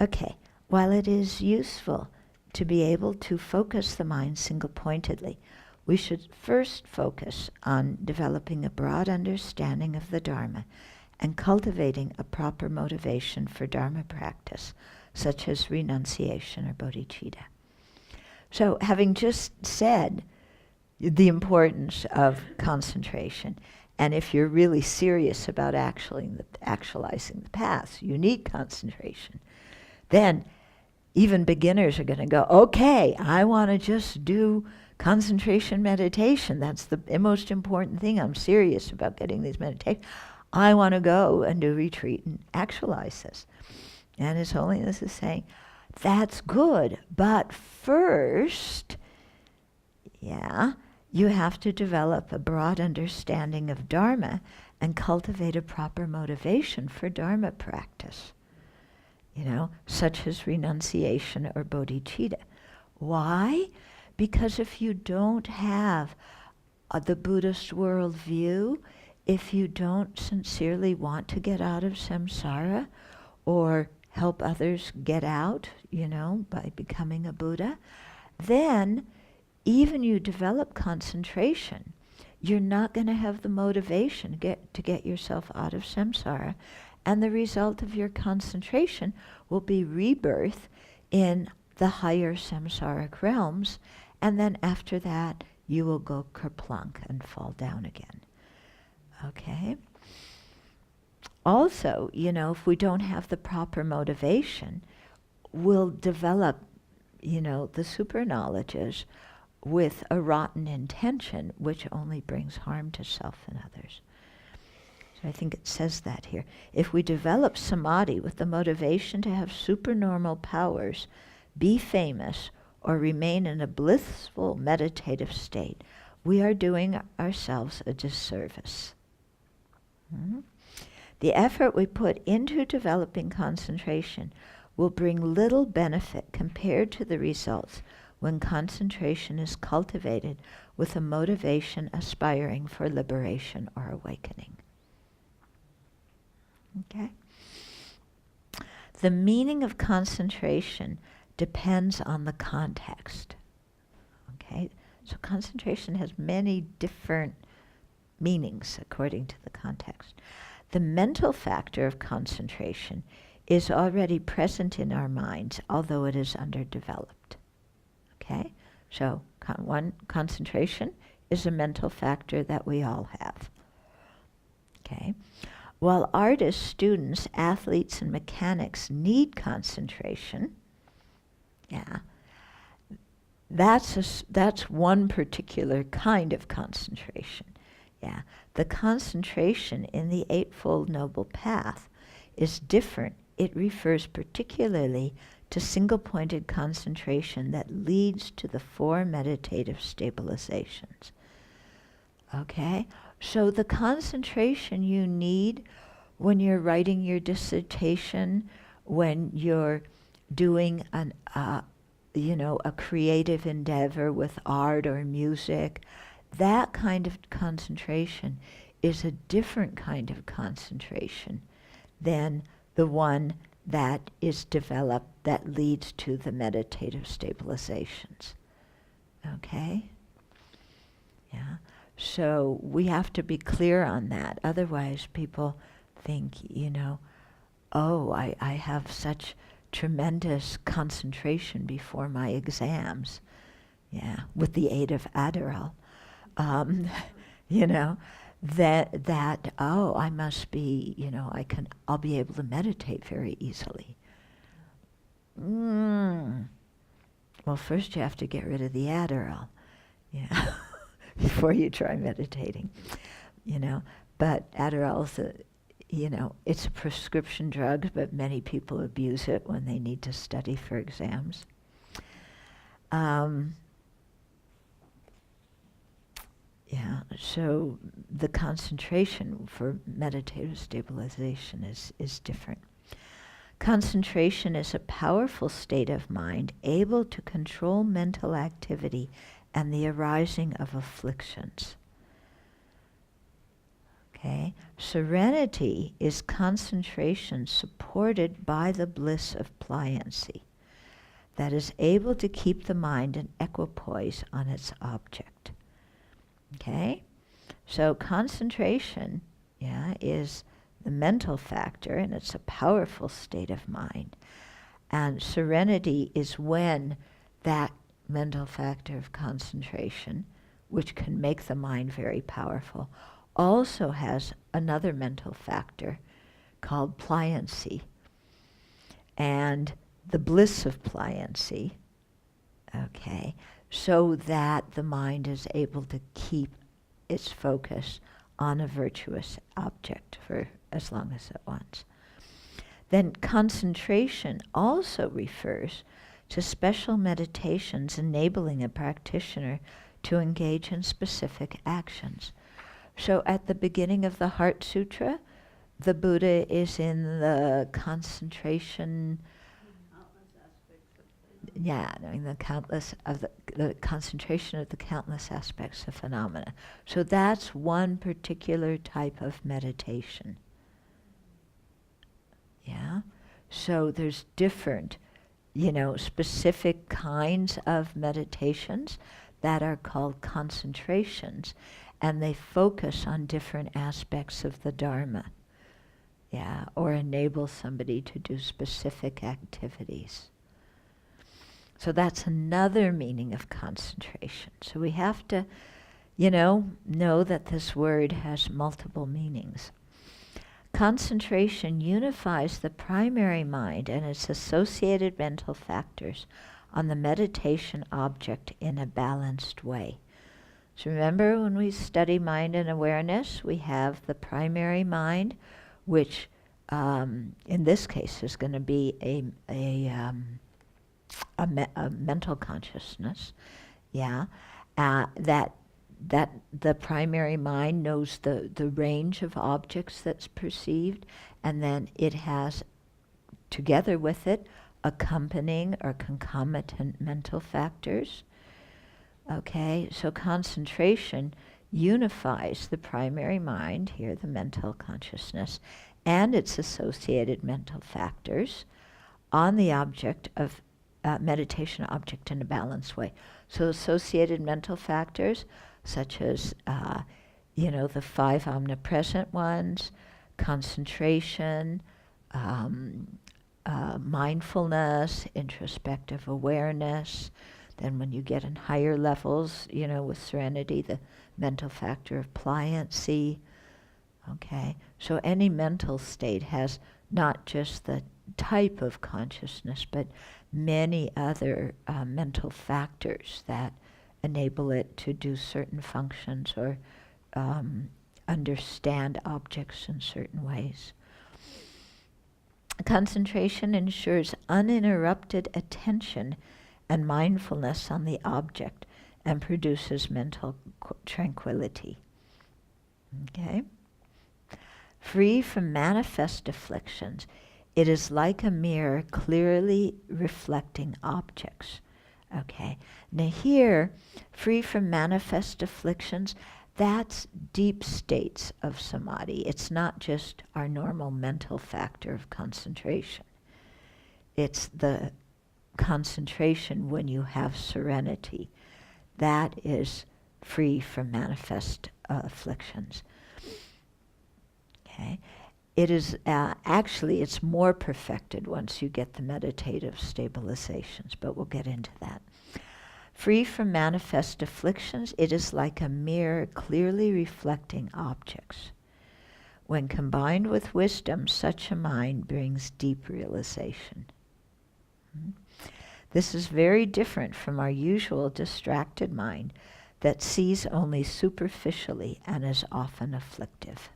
Okay, while it is useful to be able to focus the mind single-pointedly, we should first focus on developing a broad understanding of the Dharma and cultivating a proper motivation for Dharma practice, such as renunciation or bodhicitta. So, having just said the importance of concentration, and if you're really serious about actualizing the path, you need concentration, then even beginners are going to go, okay, I want to just do concentration meditation. That's the most important thing. I'm serious about getting these meditations. I want to go and do retreat and actualize this. And His Holiness is saying, that's good, but first, you have to develop a broad understanding of Dharma and cultivate a proper motivation for Dharma practice, such as renunciation or bodhicitta. Why? Because if you don't have the Buddhist worldview, if you don't sincerely want to get out of samsara or help others get out, by becoming a Buddha, then even you develop concentration, you're not going to have the motivation to get yourself out of samsara, and the result of your concentration will be rebirth in the higher samsaric realms, and then after that you will go kerplunk and fall down again. Okay? Also, if we don't have the proper motivation, we'll develop, the super knowledges with a rotten intention, which only brings harm to self and others. So I think it says that here. If we develop samadhi with the motivation to have supernormal powers, be famous, or remain in a blissful meditative state, we are doing ourselves a disservice. The effort we put into developing concentration will bring little benefit compared to the results when concentration is cultivated with a motivation aspiring for liberation or awakening. Okay? The meaning of concentration depends on the context. Okay? So concentration has many different meanings according to the context. The mental factor of concentration is already present in our minds, although it is underdeveloped. Okay? So concentration is a mental factor that we all have. Okay? While artists, students, athletes, and mechanics need concentration, yeah, that's one particular kind of concentration. Yeah, the concentration in the Eightfold Noble Path is different. It refers particularly to single-pointed concentration that leads to the 4 meditative stabilizations. Okay? So the concentration you need when you're writing your dissertation, when you're doing a creative endeavor with art or music, that kind of concentration is a different kind of concentration than the one that is developed that leads to the meditative stabilizations. Okay? Yeah. So we have to be clear on that. Otherwise people think, oh, I have such tremendous concentration before my exams. Yeah, with the aid of Adderall. I must be, I'll be able to meditate very easily. Well, first you have to get rid of the Adderall, before you try meditating, But Adderall's it's a prescription drug, but many people abuse it when they need to study for exams. So the concentration for meditative stabilization is different. Concentration is a powerful state of mind able to control mental activity and the arising of afflictions. Okay? Serenity is concentration supported by the bliss of pliancy that is able to keep the mind in equipoise on its object. Okay? So concentration, is the mental factor, and it's a powerful state of mind. And serenity is when that mental factor of concentration, which can make the mind very powerful, also has another mental factor called pliancy. And the bliss of pliancy, okay, so that the mind is able to keep its focus on a virtuous object for as long as it wants. Then concentration also refers to special meditations enabling a practitioner to engage in specific actions. So at the beginning of the Heart Sutra, the Buddha is in the concentration, the concentration of the countless aspects of phenomena. So that's one particular type of meditation. Yeah? So there's different, specific kinds of meditations that are called concentrations, and they focus on different aspects of the Dharma, or enable somebody to do specific activities. So that's another meaning of concentration. So we have to, know that this word has multiple meanings. Concentration unifies the primary mind and its associated mental factors on the meditation object in a balanced way. So remember, when we study mind and awareness, we have the primary mind, which in this case is going to be a mental consciousness, that the primary mind knows the range of objects that's perceived, and then it has, together with it, accompanying or concomitant mental factors. Okay, so concentration unifies the primary mind, here the mental consciousness, and its associated mental factors on the object of meditation object in a balanced way. So associated mental factors, such as, the 5 omnipresent ones, concentration, mindfulness, introspective awareness, Then when you get in higher levels, with serenity, the mental factor of pliancy. Okay, so any mental state has not just the type of consciousness, but many other mental factors that enable it to do certain functions or understand objects in certain ways. Concentration ensures uninterrupted attention and mindfulness on the object and produces mental tranquility. Okay? Free from manifest afflictions, it is like a mirror clearly reflecting objects. Okay? Now here, free from manifest afflictions, that's deep states of samadhi. It's not just our normal mental factor of concentration. It's the concentration when you have serenity. That is free from manifest afflictions. Okay? It is actually, it's more perfected once you get the meditative stabilizations, but we'll get into that. Free from manifest afflictions, it is like a mirror clearly reflecting objects. When combined with wisdom, such a mind brings deep realization. This is very different from our usual distracted mind that sees only superficially and is often afflictive.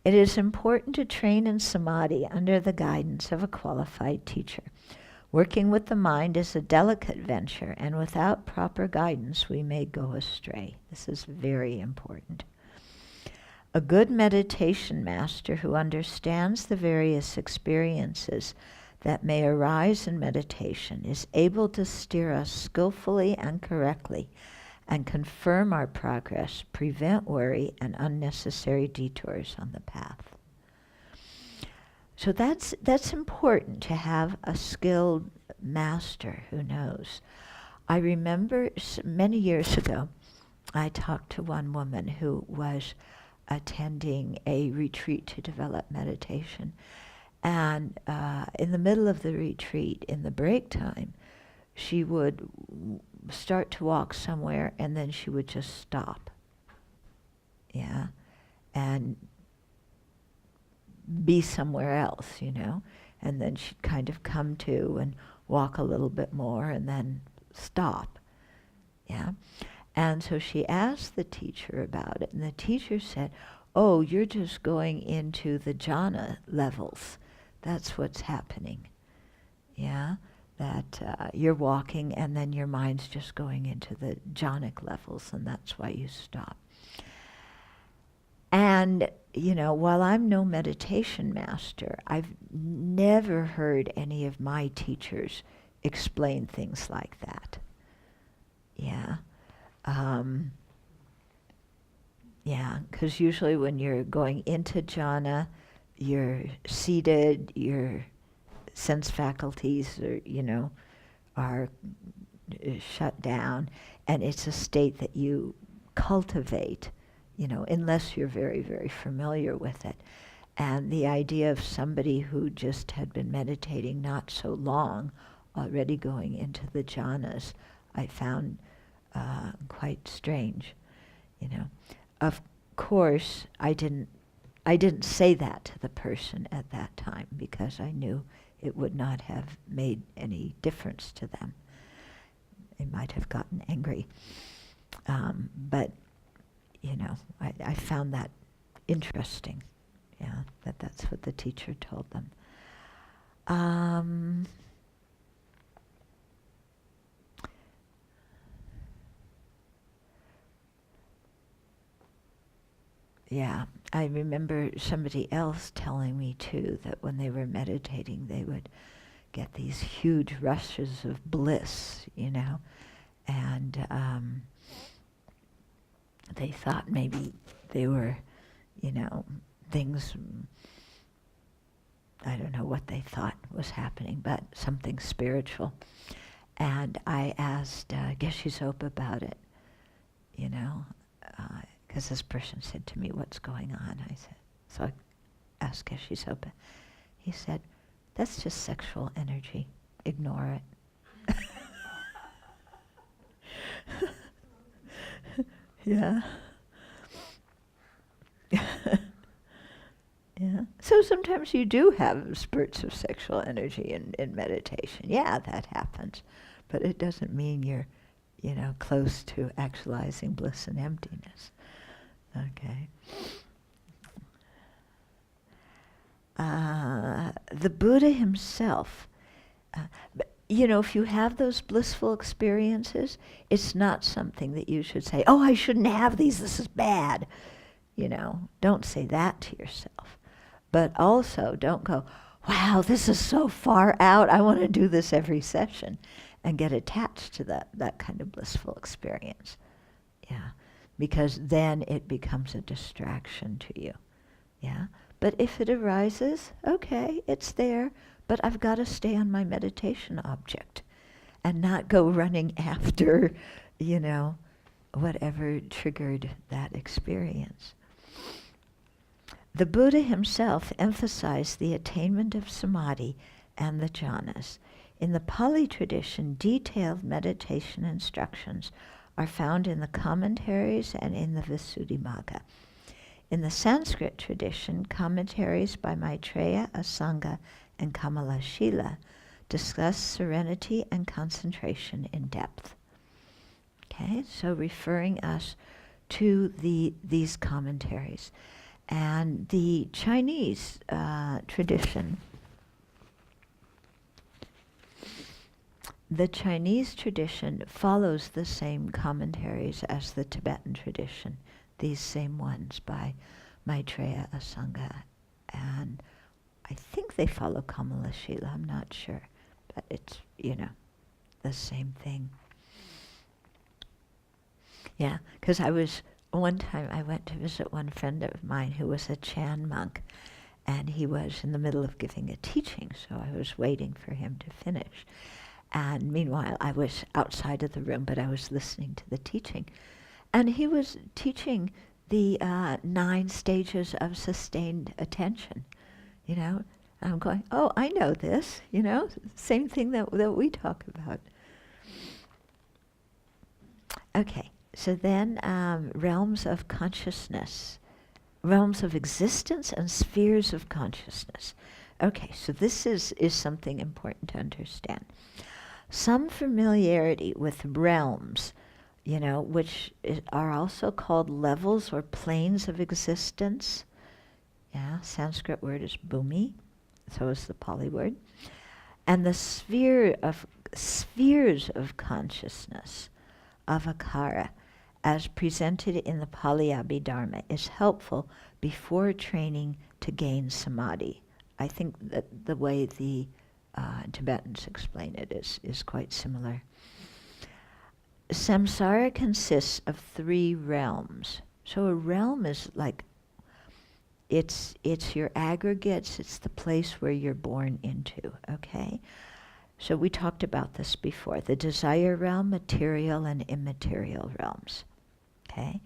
It is important to train in samadhi under the guidance of a qualified teacher. Working with the mind is a delicate venture, and without proper guidance we may go astray. This is very important. A good meditation master who understands the various experiences that may arise in meditation is able to steer us skillfully and correctly and confirm our progress, prevent worry and unnecessary detours on the path. So that's important, to have a skilled master who knows. I remember many years ago, I talked to one woman who was attending a retreat to develop meditation. And in the middle of the retreat, in the break time, she would start to walk somewhere and then she would just stop. Yeah. And be somewhere else, and then she'd kind of come to and walk a little bit more and then stop. Yeah. And so she asked the teacher about it, and the teacher said, "Oh, you're just going into the jhana levels. That's what's happening." Yeah. That you're walking and then your mind's just going into the jhanic levels, and that's why you stop. And, while I'm no meditation master, I've never heard any of my teachers explain things like that. Yeah. Because usually when you're going into jhana, you're seated, your sense faculties are shut down, and it's a state that you cultivate, unless you're very, very familiar with it. And the idea of somebody who just had been meditating not so long, already going into the jhanas, I found quite strange. Of course, I didn't say that to the person at that time because I knew it would not have made any difference to them. They might have gotten angry. But, I found that interesting, that's what the teacher told them. I remember somebody else telling me too that when they were meditating they would get these huge rushes of bliss, and they thought maybe they were, things, I don't know what they thought was happening, but something spiritual. And I asked Geshe Sopa about it, because this person said to me, "What's going on?" I said, so I asked Geshe Sopa. He said, "That's just sexual energy." ignore it. Yeah. Yeah. So sometimes you do have spurts of sexual energy in meditation. Yeah, that happens. But it doesn't mean you're, close to actualizing bliss and emptiness. Okay. The Buddha himself, if you have those blissful experiences, it's not something that you should say, oh, I shouldn't have these, this is bad. Don't say that to yourself. But also don't go, wow, this is so far out, I want to do this every session, and get attached to that kind of blissful experience. Yeah, because then it becomes a distraction to you. Yeah, but if it arises, okay, it's there, but I've got to stay on my meditation object and not go running after, whatever triggered that experience. The Buddha himself emphasized the attainment of samadhi and the jhanas. In the Pali tradition, detailed meditation instructions are found in the commentaries and in the Visuddhimagga. In the Sanskrit tradition, commentaries by Maitreya, Asanga, and Kamalashila discuss serenity and concentration in depth. Okay, so referring us to these commentaries. And the Chinese tradition, follows the same commentaries as the Tibetan tradition, these same ones by Maitreya, Asanga, and I think they follow Kamalashila, I'm not sure, but it's, the same thing. Yeah, because one time I went to visit one friend of mine who was a Chan monk, and he was in the middle of giving a teaching, so I was waiting for him to finish. And meanwhile, I was outside of the room, but I was listening to the teaching. And he was teaching the 9 stages of sustained attention, And I'm going, oh, I know this, same thing that we talk about. Okay. So then, realms of consciousness, realms of existence and spheres of consciousness. Okay, so this is something important to understand. Some familiarity with realms, which are also called levels or planes of existence. Yeah, Sanskrit word is bhumi, so is the Pali word. And the spheres of consciousness, avakara, as presented in the Pali Abhidharma, is helpful before training to gain samadhi. I think that the way the Tibetans explain it is quite similar. Samsara consists of 3 realms. So a realm is like, it's your aggregates, it's the place where you're born into, okay? So we talked about this before, the desire realm, material and immaterial realms. Okay?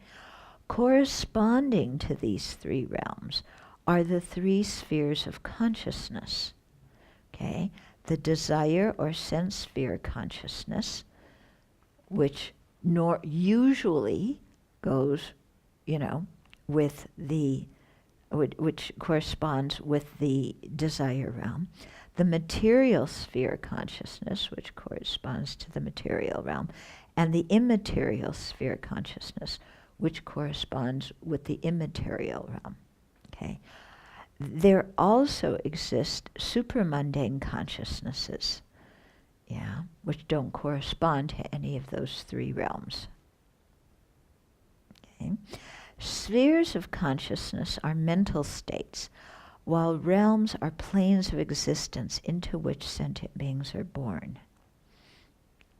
Corresponding to these 3 realms are the 3 spheres of consciousness. Okay? The desire or sense sphere consciousness, which usually goes, with which corresponds with the desire realm. The material sphere consciousness, which corresponds to the material realm, and the immaterial sphere consciousness, which corresponds with the immaterial realm. Okay. There also exist supramundane consciousnesses, which don't correspond to any of those 3 realms. Okay. Spheres of consciousness are mental states, while realms are planes of existence into which sentient beings are born.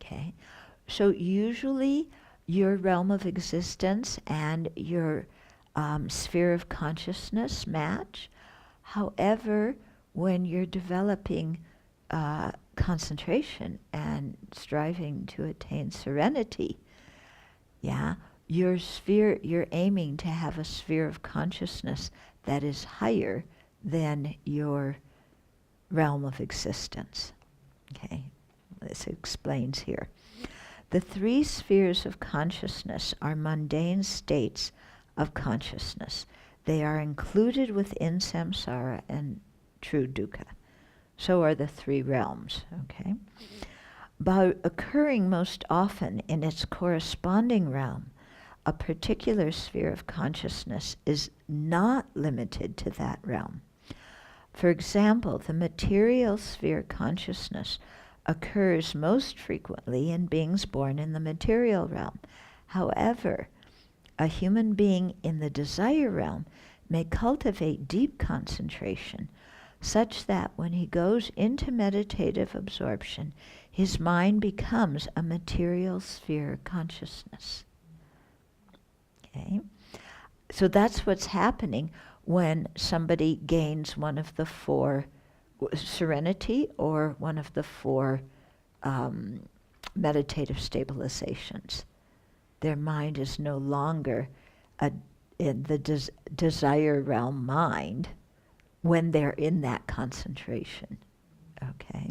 Okay. So usually your realm of existence and your sphere of consciousness match. However, when you're developing concentration and striving to attain serenity, your sphere, you're aiming to have a sphere of consciousness that is higher than your realm of existence. Okay, this explains here. The three spheres of consciousness are mundane states of consciousness. They are included within samsara and true dukkha. So are the three realms, okay? By occurring most often in its corresponding realm, a particular sphere of consciousness is not limited to that realm. For example, the material sphere consciousness occurs most frequently in beings born in the material realm. However, a human being in the desire realm may cultivate deep concentration, such that when he goes into meditative absorption, his mind becomes a material sphere consciousness. Okay? So that's what's happening when somebody gains one of the four, serenity, or one of the four meditative stabilizations. Their mind is no longer in the desire realm mind when they're in that concentration. Okay?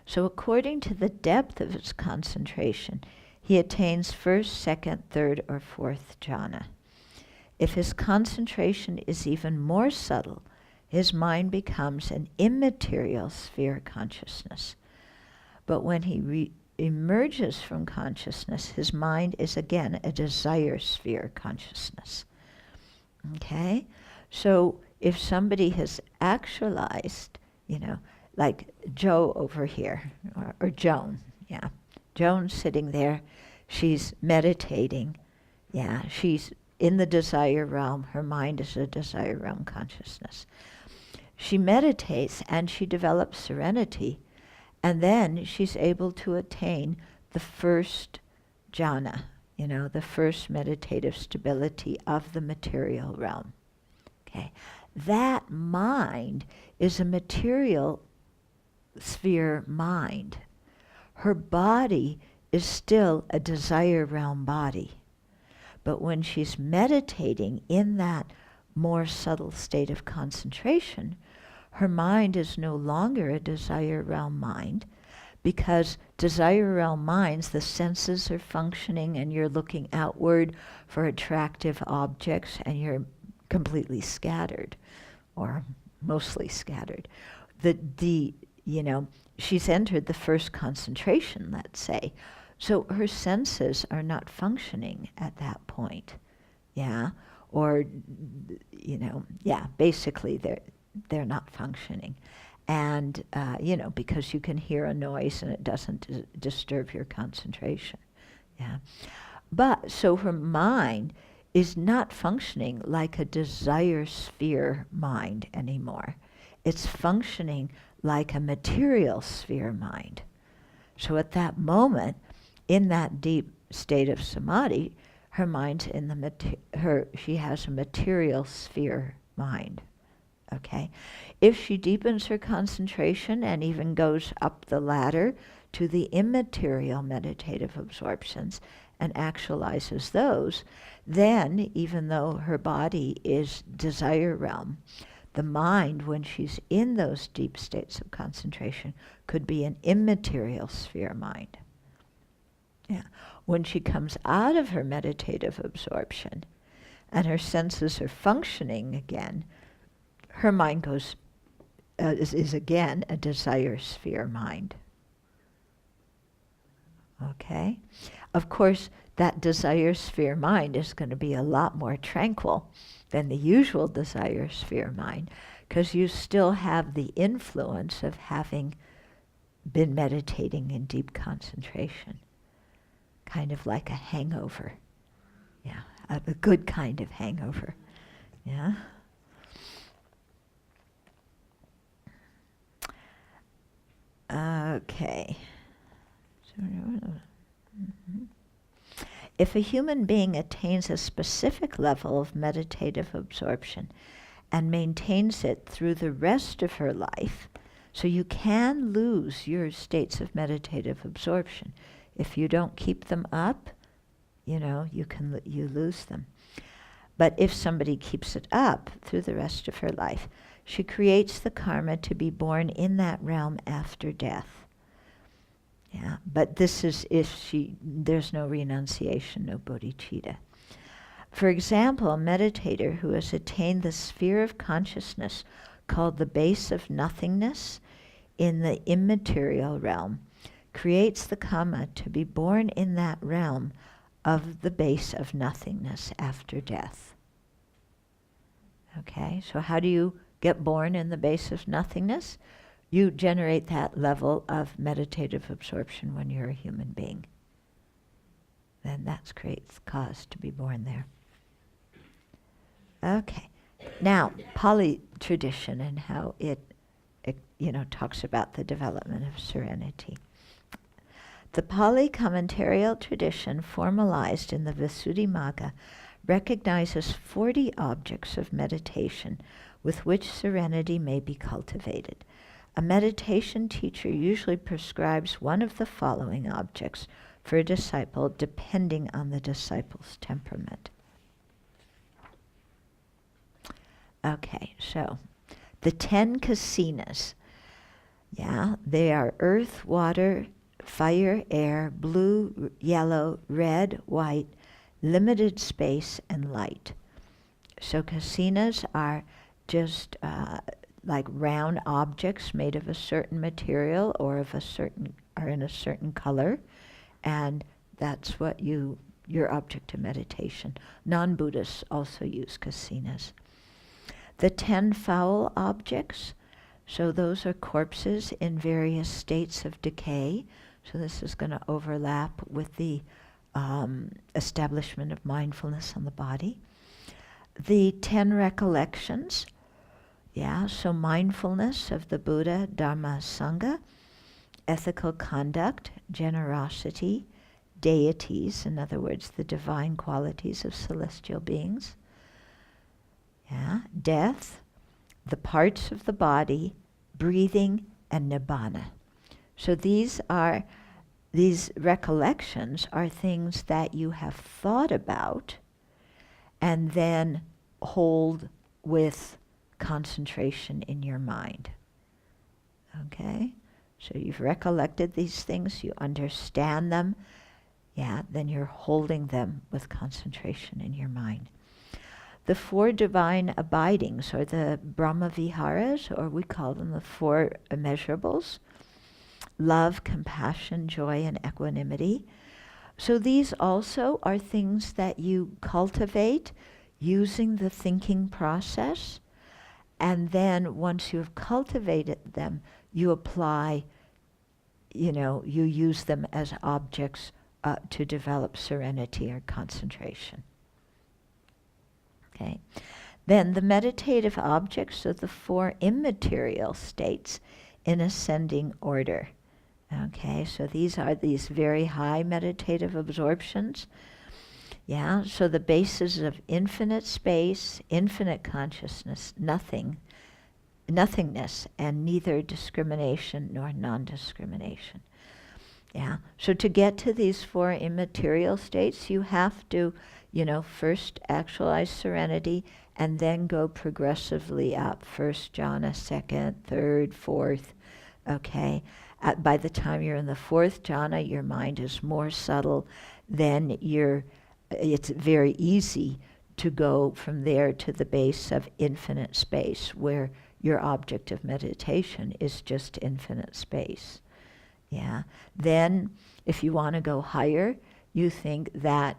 So according to the depth of his concentration, he attains first, second, third, or fourth jhana. If his concentration is even more subtle, his mind becomes an immaterial sphere consciousness. But when he emerges from consciousness, his mind is again a desire sphere consciousness. Okay? So if somebody has actualized, like Joe over here, or Joan, yeah. Joan's sitting there, she's meditating, yeah, she's in the desire realm, her mind is a desire realm consciousness. She meditates and she develops serenity, and then she's able to attain the first jhana, the first meditative stability of the material realm. Okay, that mind is a material sphere mind. Her body is still a desire realm body. But when she's meditating in that more subtle state of concentration, her mind is no longer a desire realm mind, because desire realm minds, the senses are functioning and you're looking outward for attractive objects and you're completely scattered, or mostly scattered. She's entered the first concentration, let's say, so her senses are not functioning at that point, yeah, or basically they're not functioning, and because you can hear a noise and it doesn't disturb your concentration, yeah. But so her mind is not functioning like a desire sphere mind anymore. It's functioning like a material sphere mind. So at that moment, in that deep state of samadhi, her mind's in she has a material sphere mind. Okay? If she deepens her concentration and even goes up the ladder to the immaterial meditative absorptions and actualizes those, then even though her body is desire realm, the mind, when she's in those deep states of concentration, could be an immaterial sphere mind. Yeah. When she comes out of her meditative absorption and her senses are functioning again, her mind is again a desire sphere mind. Okay? Of course, that desire sphere mind is going to be a lot more tranquil than the usual desire sphere mind, because you still have the influence of having been meditating in deep concentration. Kind of like a hangover. Yeah, a good kind of hangover. Yeah. Okay. If a human being attains a specific level of meditative absorption and maintains it through the rest of her life, so you can lose your states of meditative absorption. If you don't keep them up, you lose them. But if somebody keeps it up through the rest of her life, she creates the karma to be born in that realm after death. Yeah, but this is if there's no renunciation, no bodhicitta. For example, a meditator who has attained the sphere of consciousness called the base of nothingness in the immaterial realm creates the karma to be born in that realm of the base of nothingness after death. Okay, so how do you get born in the base of nothingness? You generate that level of meditative absorption when you're a human being. Then that creates cause to be born there. Okay, now Pali tradition and how it talks about the development of serenity. The Pali commentarial tradition formalized in the Visuddhimagga recognizes 40 objects of meditation with which serenity may be cultivated. A meditation teacher usually prescribes one of the following objects for a disciple depending on the disciple's temperament. Okay, so the 10 kasinas, they are earth, water, fire, air, blue, yellow, red, white, limited space, and light. So kasinas are just like round objects made of a certain material or are in a certain color, and that's what your object of meditation. Non-Buddhists also use kasinas. The 10 foul objects, so those are corpses in various states of decay. So this is going to overlap with the establishment of mindfulness on the body. The 10 recollections, so mindfulness of the Buddha, Dharma, Sangha, ethical conduct, generosity, deities, in other words, the divine qualities of celestial beings, death, the parts of the body, breathing, and nibbana. So these recollections are things that you have thought about and then hold with concentration in your mind. Okay? So you've recollected these things, you understand them, then you're holding them with concentration in your mind. The 4 divine abidings, or the Brahma Viharas, or we call them the 4 immeasurables: love, compassion, joy, and equanimity. So these also are things that you cultivate using the thinking process, and then once you've cultivated them, you apply, you use them as objects to develop serenity or concentration. Okay. Then the meditative objects are the 4 immaterial states in ascending order. Okay, so these are these very high meditative absorptions. So the bases of infinite space, infinite consciousness, nothingness, and neither discrimination nor non-discrimination. So to get to these 4 immaterial states, you have to first actualize serenity and then go progressively up. First jhana, second, third, fourth. Okay. By the time you're in the 4th jhana, your mind is more subtle. Then it's very easy to go from there to the base of infinite space, where your object of meditation is just infinite space. Then, if you want to go higher, you think that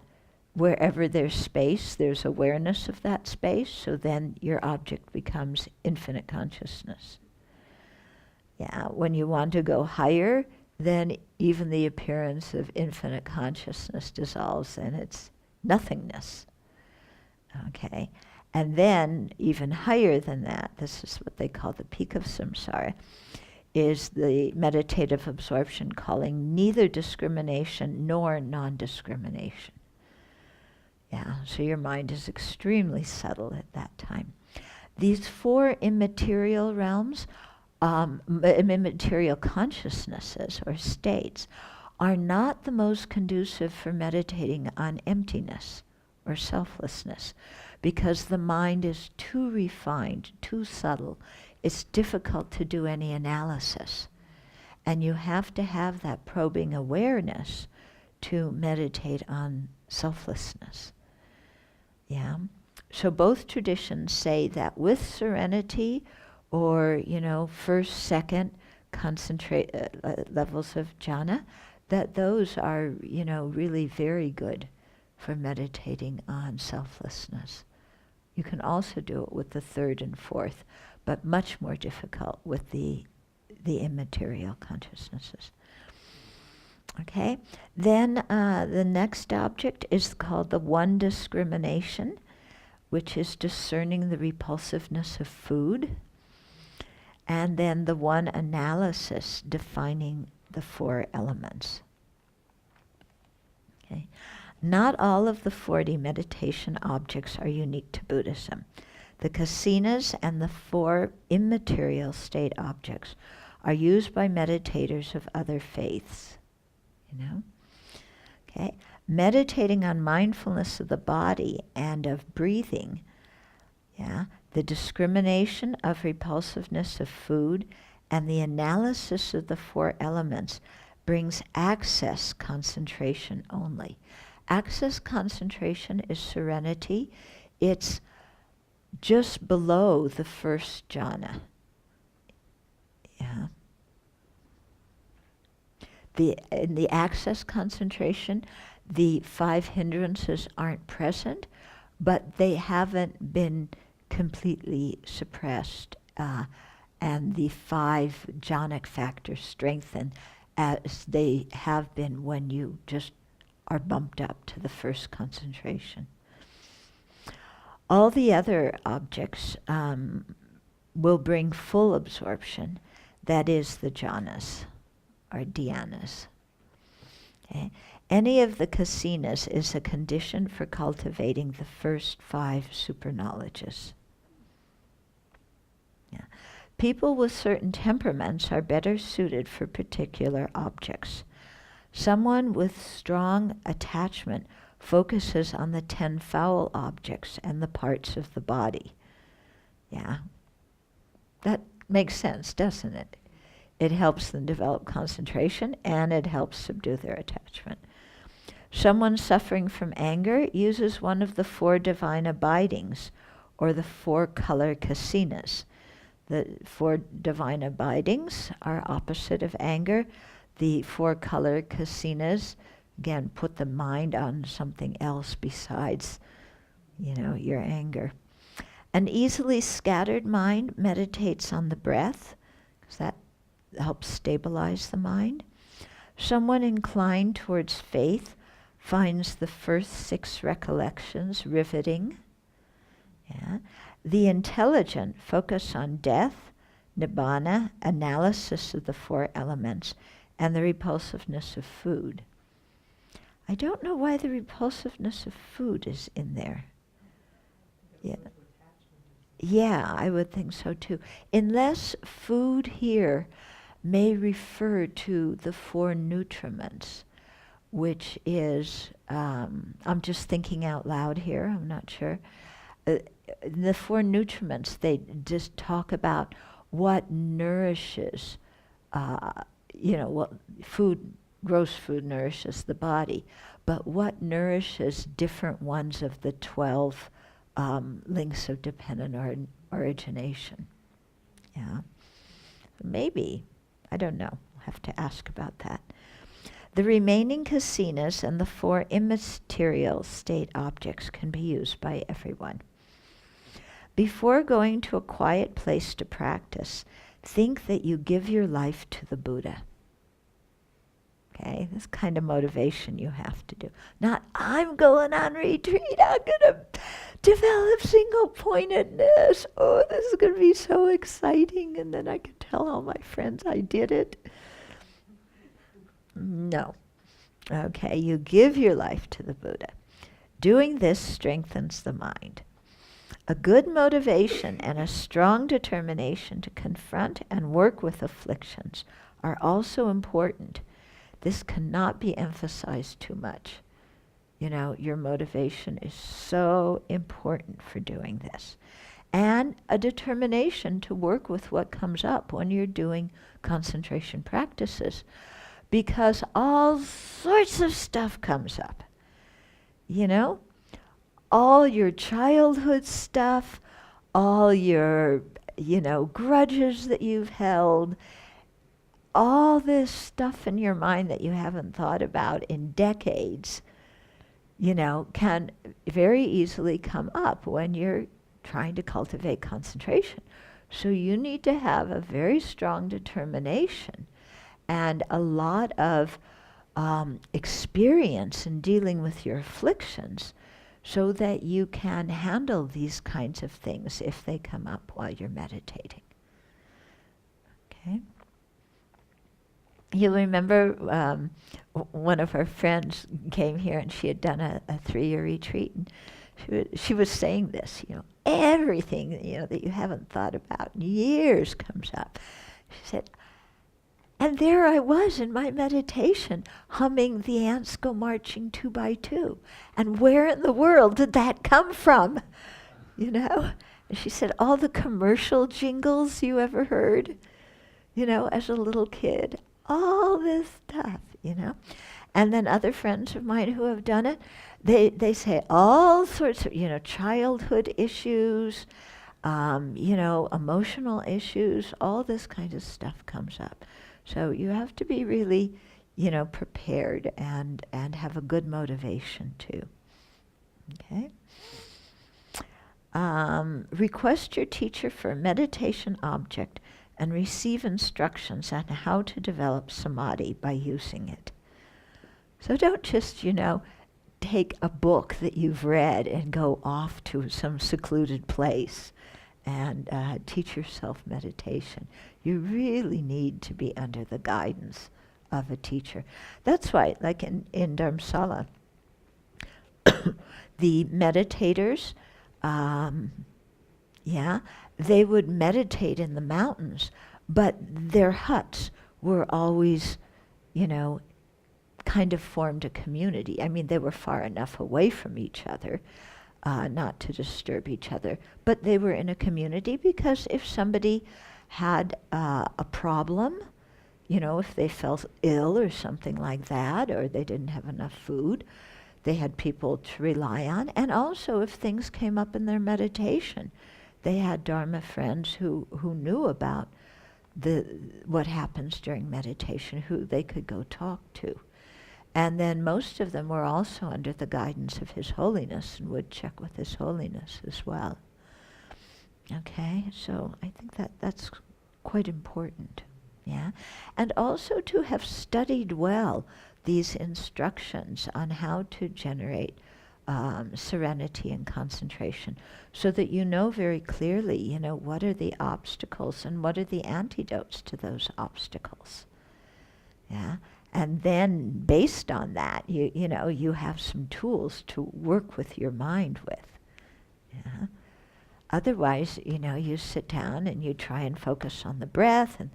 wherever there's space, there's awareness of that space, so then your object becomes infinite consciousness. When you want to go higher, then even the appearance of infinite consciousness dissolves and it's nothingness. Okay? And then, even higher than that, this is what they call the peak of samsara, is the meditative absorption calling neither discrimination nor non-discrimination. So your mind is extremely subtle at that time. These 4 immaterial realms, immaterial consciousnesses or states, are not the most conducive for meditating on emptiness or selflessness, because the mind is too refined, too subtle. It's difficult to do any analysis. And you have to have that probing awareness to meditate on selflessness. Yeah. So both traditions say that with serenity or, first, second concentrate levels of jhana, that those are, really very good for meditating on selflessness. You can also do it with the third and fourth, but much more difficult with the immaterial consciousnesses. Okay, then the next object is called the one discrimination, which is discerning the repulsiveness of food, and then the one analysis, defining the four elements. Okay. Not all of the 40 meditation objects are unique to Buddhism. The kasinas and the 4 immaterial state objects are used by meditators of other faiths. Okay. Meditating on mindfulness of the body and of breathing, the discrimination of repulsiveness of food and the analysis of the 4 elements brings access concentration only. Access concentration is serenity. It's just below the first jhana. Yeah. In the access concentration, the 5 hindrances aren't present, but they haven't been completely suppressed, and the 5 jhanic factors strengthen as they have been when you just are bumped up to the first concentration. All the other objects will bring full absorption, that is the jhanas or dhyanas. Okay. Any of the kasinas is a condition for cultivating the first 5 super knowledges. Yeah. People with certain temperaments are better suited for particular objects. Someone with strong attachment focuses on the 10 foul objects and the parts of the body. Yeah. That makes sense, doesn't it? It helps them develop concentration and it helps subdue their attachment. Someone suffering from anger uses one of the 4 divine abidings or the 4 color kasinas. The 4 divine abidings are opposite of anger. The 4 color kasinas, again, put the mind on something else besides, your anger. An easily scattered mind meditates on the breath, because that helps stabilize the mind. Someone inclined towards faith finds the first 6 recollections riveting. Yeah. The intelligent focus on death, nibbana, analysis of the 4 elements, and the repulsiveness of food. I don't know why the repulsiveness of food is in there. Yeah, I would think so too. Unless food here may refer to the 4 nutriments, which is, I'm just thinking out loud here, I'm not sure. The 4 nutriments, they just talk about what nourishes, what food, gross food nourishes the body, but what nourishes different ones of the 12 links of dependent origination. Yeah. Maybe. I don't know. I'll have to ask about that. The remaining kasinas and the 4 immaterial state objects can be used by everyone. Before going to a quiet place to practice, think that you give your life to the Buddha. Okay, this kind of motivation you have to do. Not, I'm going on retreat, I'm going to develop single-pointedness. Oh, this is going to be so exciting, and then I can tell all my friends I did it. No. Okay, you give your life to the Buddha. Doing this strengthens the mind. A good motivation and a strong determination to confront and work with afflictions are also important. This cannot be emphasized too much. Your motivation is so important for doing this. And a determination to work with what comes up when you're doing concentration practices, because all sorts of stuff comes up. All your childhood stuff, all your, grudges that you've held, all this stuff in your mind that you haven't thought about in decades, can very easily come up when you're trying to cultivate concentration. So you need to have a very strong determination and a lot of experience in dealing with your afflictions so that you can handle these kinds of things if they come up while you're meditating. Okay? You'll remember one of our friends came here and she had done a 3-year retreat, and she was saying this, everything that you haven't thought about in years comes up. She said, and there I was in my meditation humming "The Ants Go Marching 2 by 2. And where in the world did that come from? And she said, all the commercial jingles you ever heard, as a little kid, all this stuff, And then other friends of mine who have done it, they say all sorts of, childhood issues, emotional issues, all this kind of stuff comes up. So you have to be really, prepared and have a good motivation too. Okay? Request your teacher for a meditation object and receive instructions on how to develop samadhi by using it. So don't just, take a book that you've read and go off to some secluded place and teach yourself meditation. You really need to be under the guidance of a teacher. That's why, like in Dharamsala, the meditators, they would meditate in the mountains, but their huts were always, kind of formed a community. I mean, they were far enough away from each other not to disturb each other, but they were in a community because if somebody had a problem, if they felt ill or something like that, or they didn't have enough food, they had people to rely on. And also if things came up in their meditation, they had Dharma friends who knew about what happens during meditation, who they could go talk to. And then most of them were also under the guidance of His Holiness and would check with His Holiness as well. Okay, so I think that's quite important, yeah? And also to have studied well these instructions on how to generate serenity and concentration, so that you know very clearly, what are the obstacles and what are the antidotes to those obstacles, yeah? And then based on that, you have some tools to work with your mind with. Yeah? Otherwise, you sit down and you try and focus on the breath, and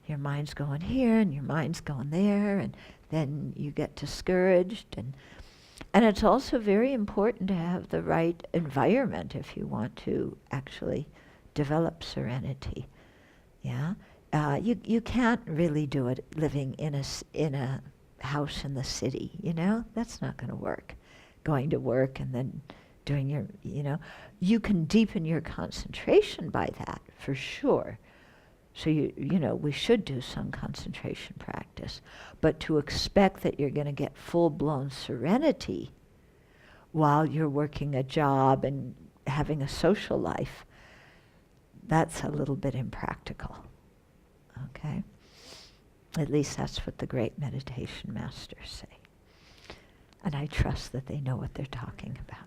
your mind's going here and your mind's going there, and then you get discouraged. And it's also very important to have the right environment if you want to actually develop serenity. Yeah? You can't really do it living in a house in the city, That's not going to work. Going to work and then doing your, You can deepen your concentration by that, for sure. So, we should do some concentration practice. But to expect that you're going to get full-blown serenity while you're working a job and having a social life, that's a little bit impractical. Okay? At least that's what the great meditation masters say. And I trust that they know what they're talking about.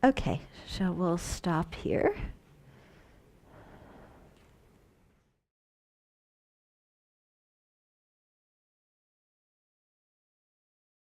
Okay, so we'll stop here.